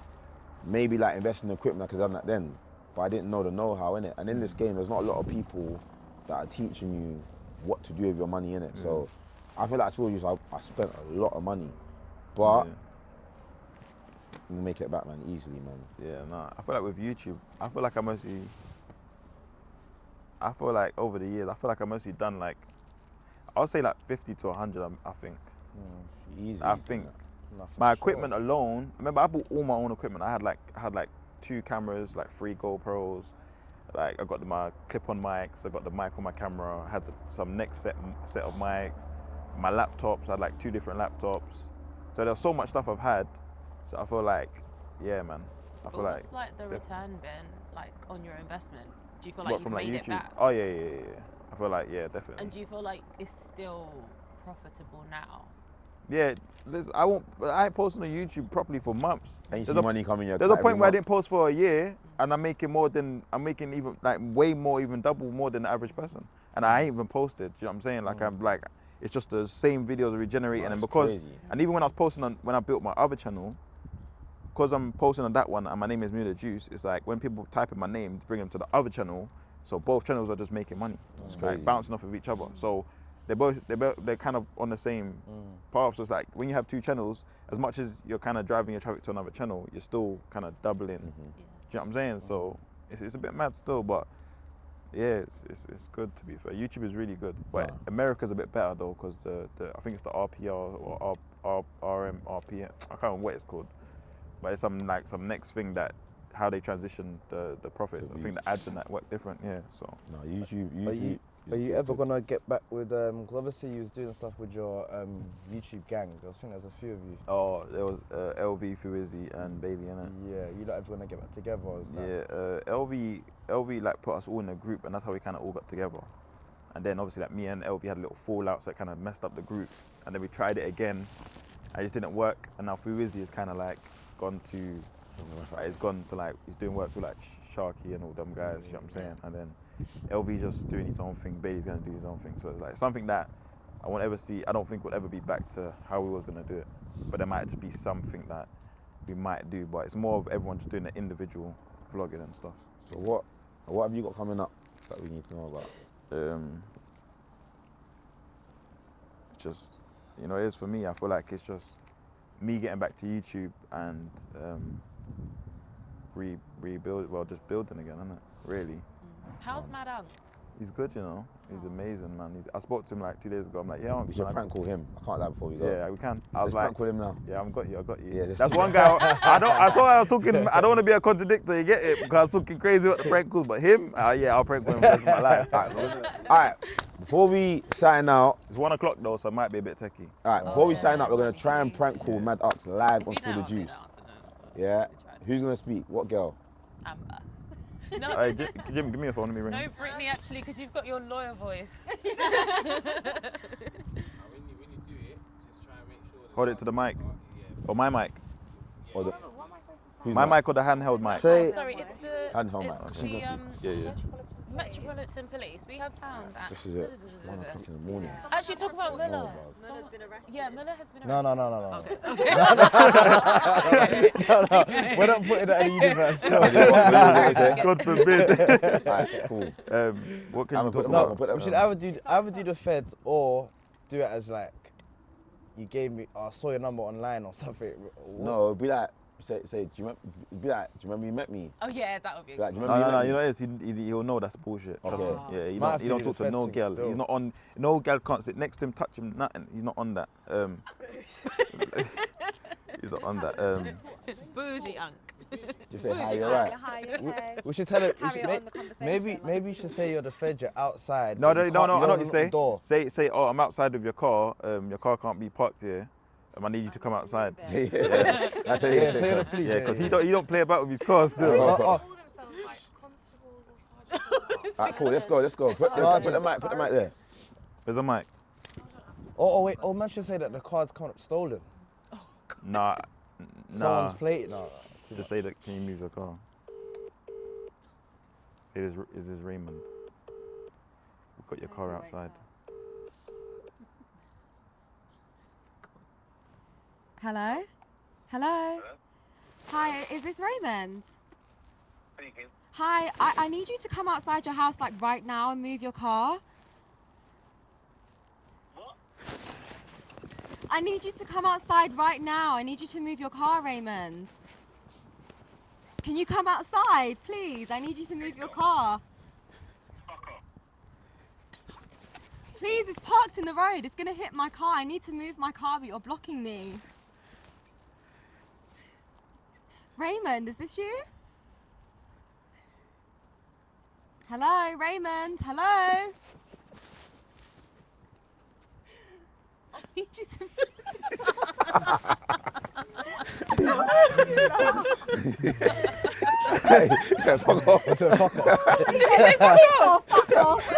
maybe like investing in equipment, I could have done that then. But I didn't know the know-how in it. And in this game, there's not a lot of people that are teaching you what to do with your money in it. So I feel like Spill the Juice, I spent a lot of money. But I'm gonna make it back, man, easily, man. Yeah, nah. I feel like with YouTube, I feel like over the years, I mostly done like, I would say like 50 to 100, I think. Easy. I think. My equipment alone, remember I bought all my own equipment. I had like 2 cameras, like 3 GoPros. Like I got my clip-on mics, I got the mic on my camera, I had some next set of mics. My laptops, I had like 2 different laptops. So there's so much stuff I've had. So I feel like, yeah, man. I feel What's like the return been like on your investment? Do you feel like what, you've from like made it YouTube? back? Oh yeah. I feel like, yeah, definitely. And do you feel like it's still profitable now? Yeah, I ain't posting on YouTube properly for months. And you see money coming your There's a point where I didn't post for a year and I'm making even like way more, even double more than the average person. And I ain't even posted, do you know what I'm saying? Like I'm like, it's just the same videos regenerating. That's And because, crazy. and even when I was posting when I built my other channel, because I'm posting on that one and my name is MularJuice, it's like when people type in my name to bring them to the other channel, So both channels are just making money, like bouncing off of each other. So they're kind of on the same path. So it's like when you have two channels, as much as you're kind of driving your traffic to another channel, you're still kind of doubling. Do you know what I'm saying? So it's a bit mad still, but yeah, it's good to be fair. YouTube is really good, but America's a bit better though, because I think it's the RPR or RM, RPM. I can't remember what it's called, but it's some next thing that how they transition the profits. I think the ads and that work different. Yeah, so. No, YouTube. Are you ever gonna get back with? Because obviously you was doing stuff with your YouTube gang. I think there's a few of you. Oh, there was LV, Fuizzi, and Bailey, innit? Yeah, you not ever gonna get back together? Or is that? Yeah, LV like put us all in a group, and that's how we kind of all got together. And then obviously like me and LV had a little fallout, so it kind of messed up the group. And then we tried it again, and it just didn't work. And now Fuizzi is kind of like gone to, he's doing work with like Sharky and all them guys. You know what I'm saying? And then LV just doing his own thing, Bailey's gonna do his own thing. So it's like something that I won't ever see, I don't think we'll ever be back to how we was gonna do it. But there might just be something that we might do, but it's more of everyone just doing the individual vlogging and stuff. So what have you got coming up that we need to know about? Just, you know, it is for me, I feel like it's just me getting back to YouTube and just building again, isn't it? Really. How's Mad Unks? He's good, you know. He's amazing, man. I spoke to him like 2 days ago. I'm like, yeah, We should prank call him. I can't lie before we go. Yeah, we can. I Let's was like, prank call him now. yeah, I got you. Yeah, that's one guy. I thought I was talking. I don't want to be a contradictor. You get it? Because I was talking crazy about the prank calls, but him, yeah, I'll prank call him for the rest of my life. All right, before we sign out, It's 1 o'clock though, so it might be a bit techie. all right, before we sign out, we're gonna try and prank call Mad Ux live on Spill the Juice. Yeah. Who's gonna speak? What girl? Amber. No, Hey, Jim, give me a phone. Let me ring. no, Brittany, actually, because you've got your lawyer voice. When you do it, just try and make sure. Hold it to the mic. Or my mic. Or the, who's My that? mic or the handheld mic. Say, Sorry, it's the Handheld mic. it's She's the gonna Yeah. Metropolitan Police. We have found that. This is it. 1 o'clock in the morning. Actually, talk about Miller. Miller's been arrested. Yeah, Miller has been no. arrested. No. We're not putting that in the universe. God forbid. Alright, cool. What can you talk No, about? we should either do the feds or do it as like you gave me. I saw your number online or something. No, it'd be like, say, do you remember you met me? Oh yeah, that would be. Like, do you remember No, you you met know me? what it is? He'll know that's bullshit. Trust Okay. me. Yeah, Might have he to don't do talk the to no fed girl. thing He's still. not on. No girl can't sit next to him, touch him, nothing. He's not on that. He's not on that. Bougie Unk. Just say hi, you're right. Hi, okay. We should tell it. Carry on the conversation. Maybe you should say you're the fed. You're outside. No, but you no, can't- I know what you don't lock the say. door. Say, oh, I'm outside with your car. Your car can't be parked here. I need you to come outside. Yeah. That's it. Yeah, say you're the police. Yeah, because he don't play about with his car still. Oh, Call themselves like constables or sergeants. Alright, cool. Let's go. Put the mic there. There's a mic. Oh wait. Oh man, should say that the car's coming up stolen. Nah. Someone's plate. No. Just say that. Can you move your car? Say this is Raymond. We've got your car outside. Hello? Hello? Hi, is this Raymond? Speaking. Hi, I need you to come outside your house like right now and move your car. What? I need you to come outside right now. I need you to move your car, Raymond. Can you come outside, please? I need you to move your car. Fuck off. Please, it's parked in the road. It's gonna hit my car. I need to move my car, but you're blocking me. Raymond, is this you? Hello, Raymond, hello? I need you to Hey, fuck off. fuck off.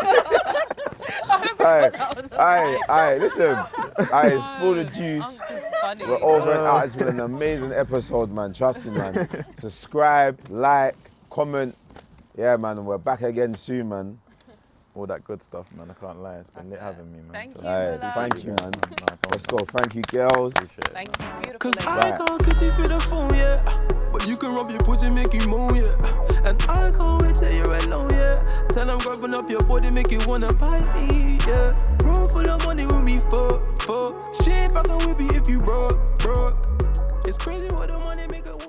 Hey, listen. Hey, Spill the Juice. Funny. We're over and out. It's been an amazing episode, man. Trust me, man. Subscribe, like, comment. Yeah, man. We're back again soon, man. All that good stuff, man. I can't lie. It's been lit having me, man. Thank So- you. Hey, Miller. thank you, man. No, come Let's on. go. Thank you, girls. Appreciate it, Thank man. you, beautiful Cause lady. I can't kiss you for the phone, yeah. But you can rub your pussy, make you moan, yeah. And I can't wait till you're alone, yeah. Tell them grabbing up your body, make you wanna bite me, yeah. Room full of money with me, fuck. She ain't fucking with me if you broke. It's crazy what the money make it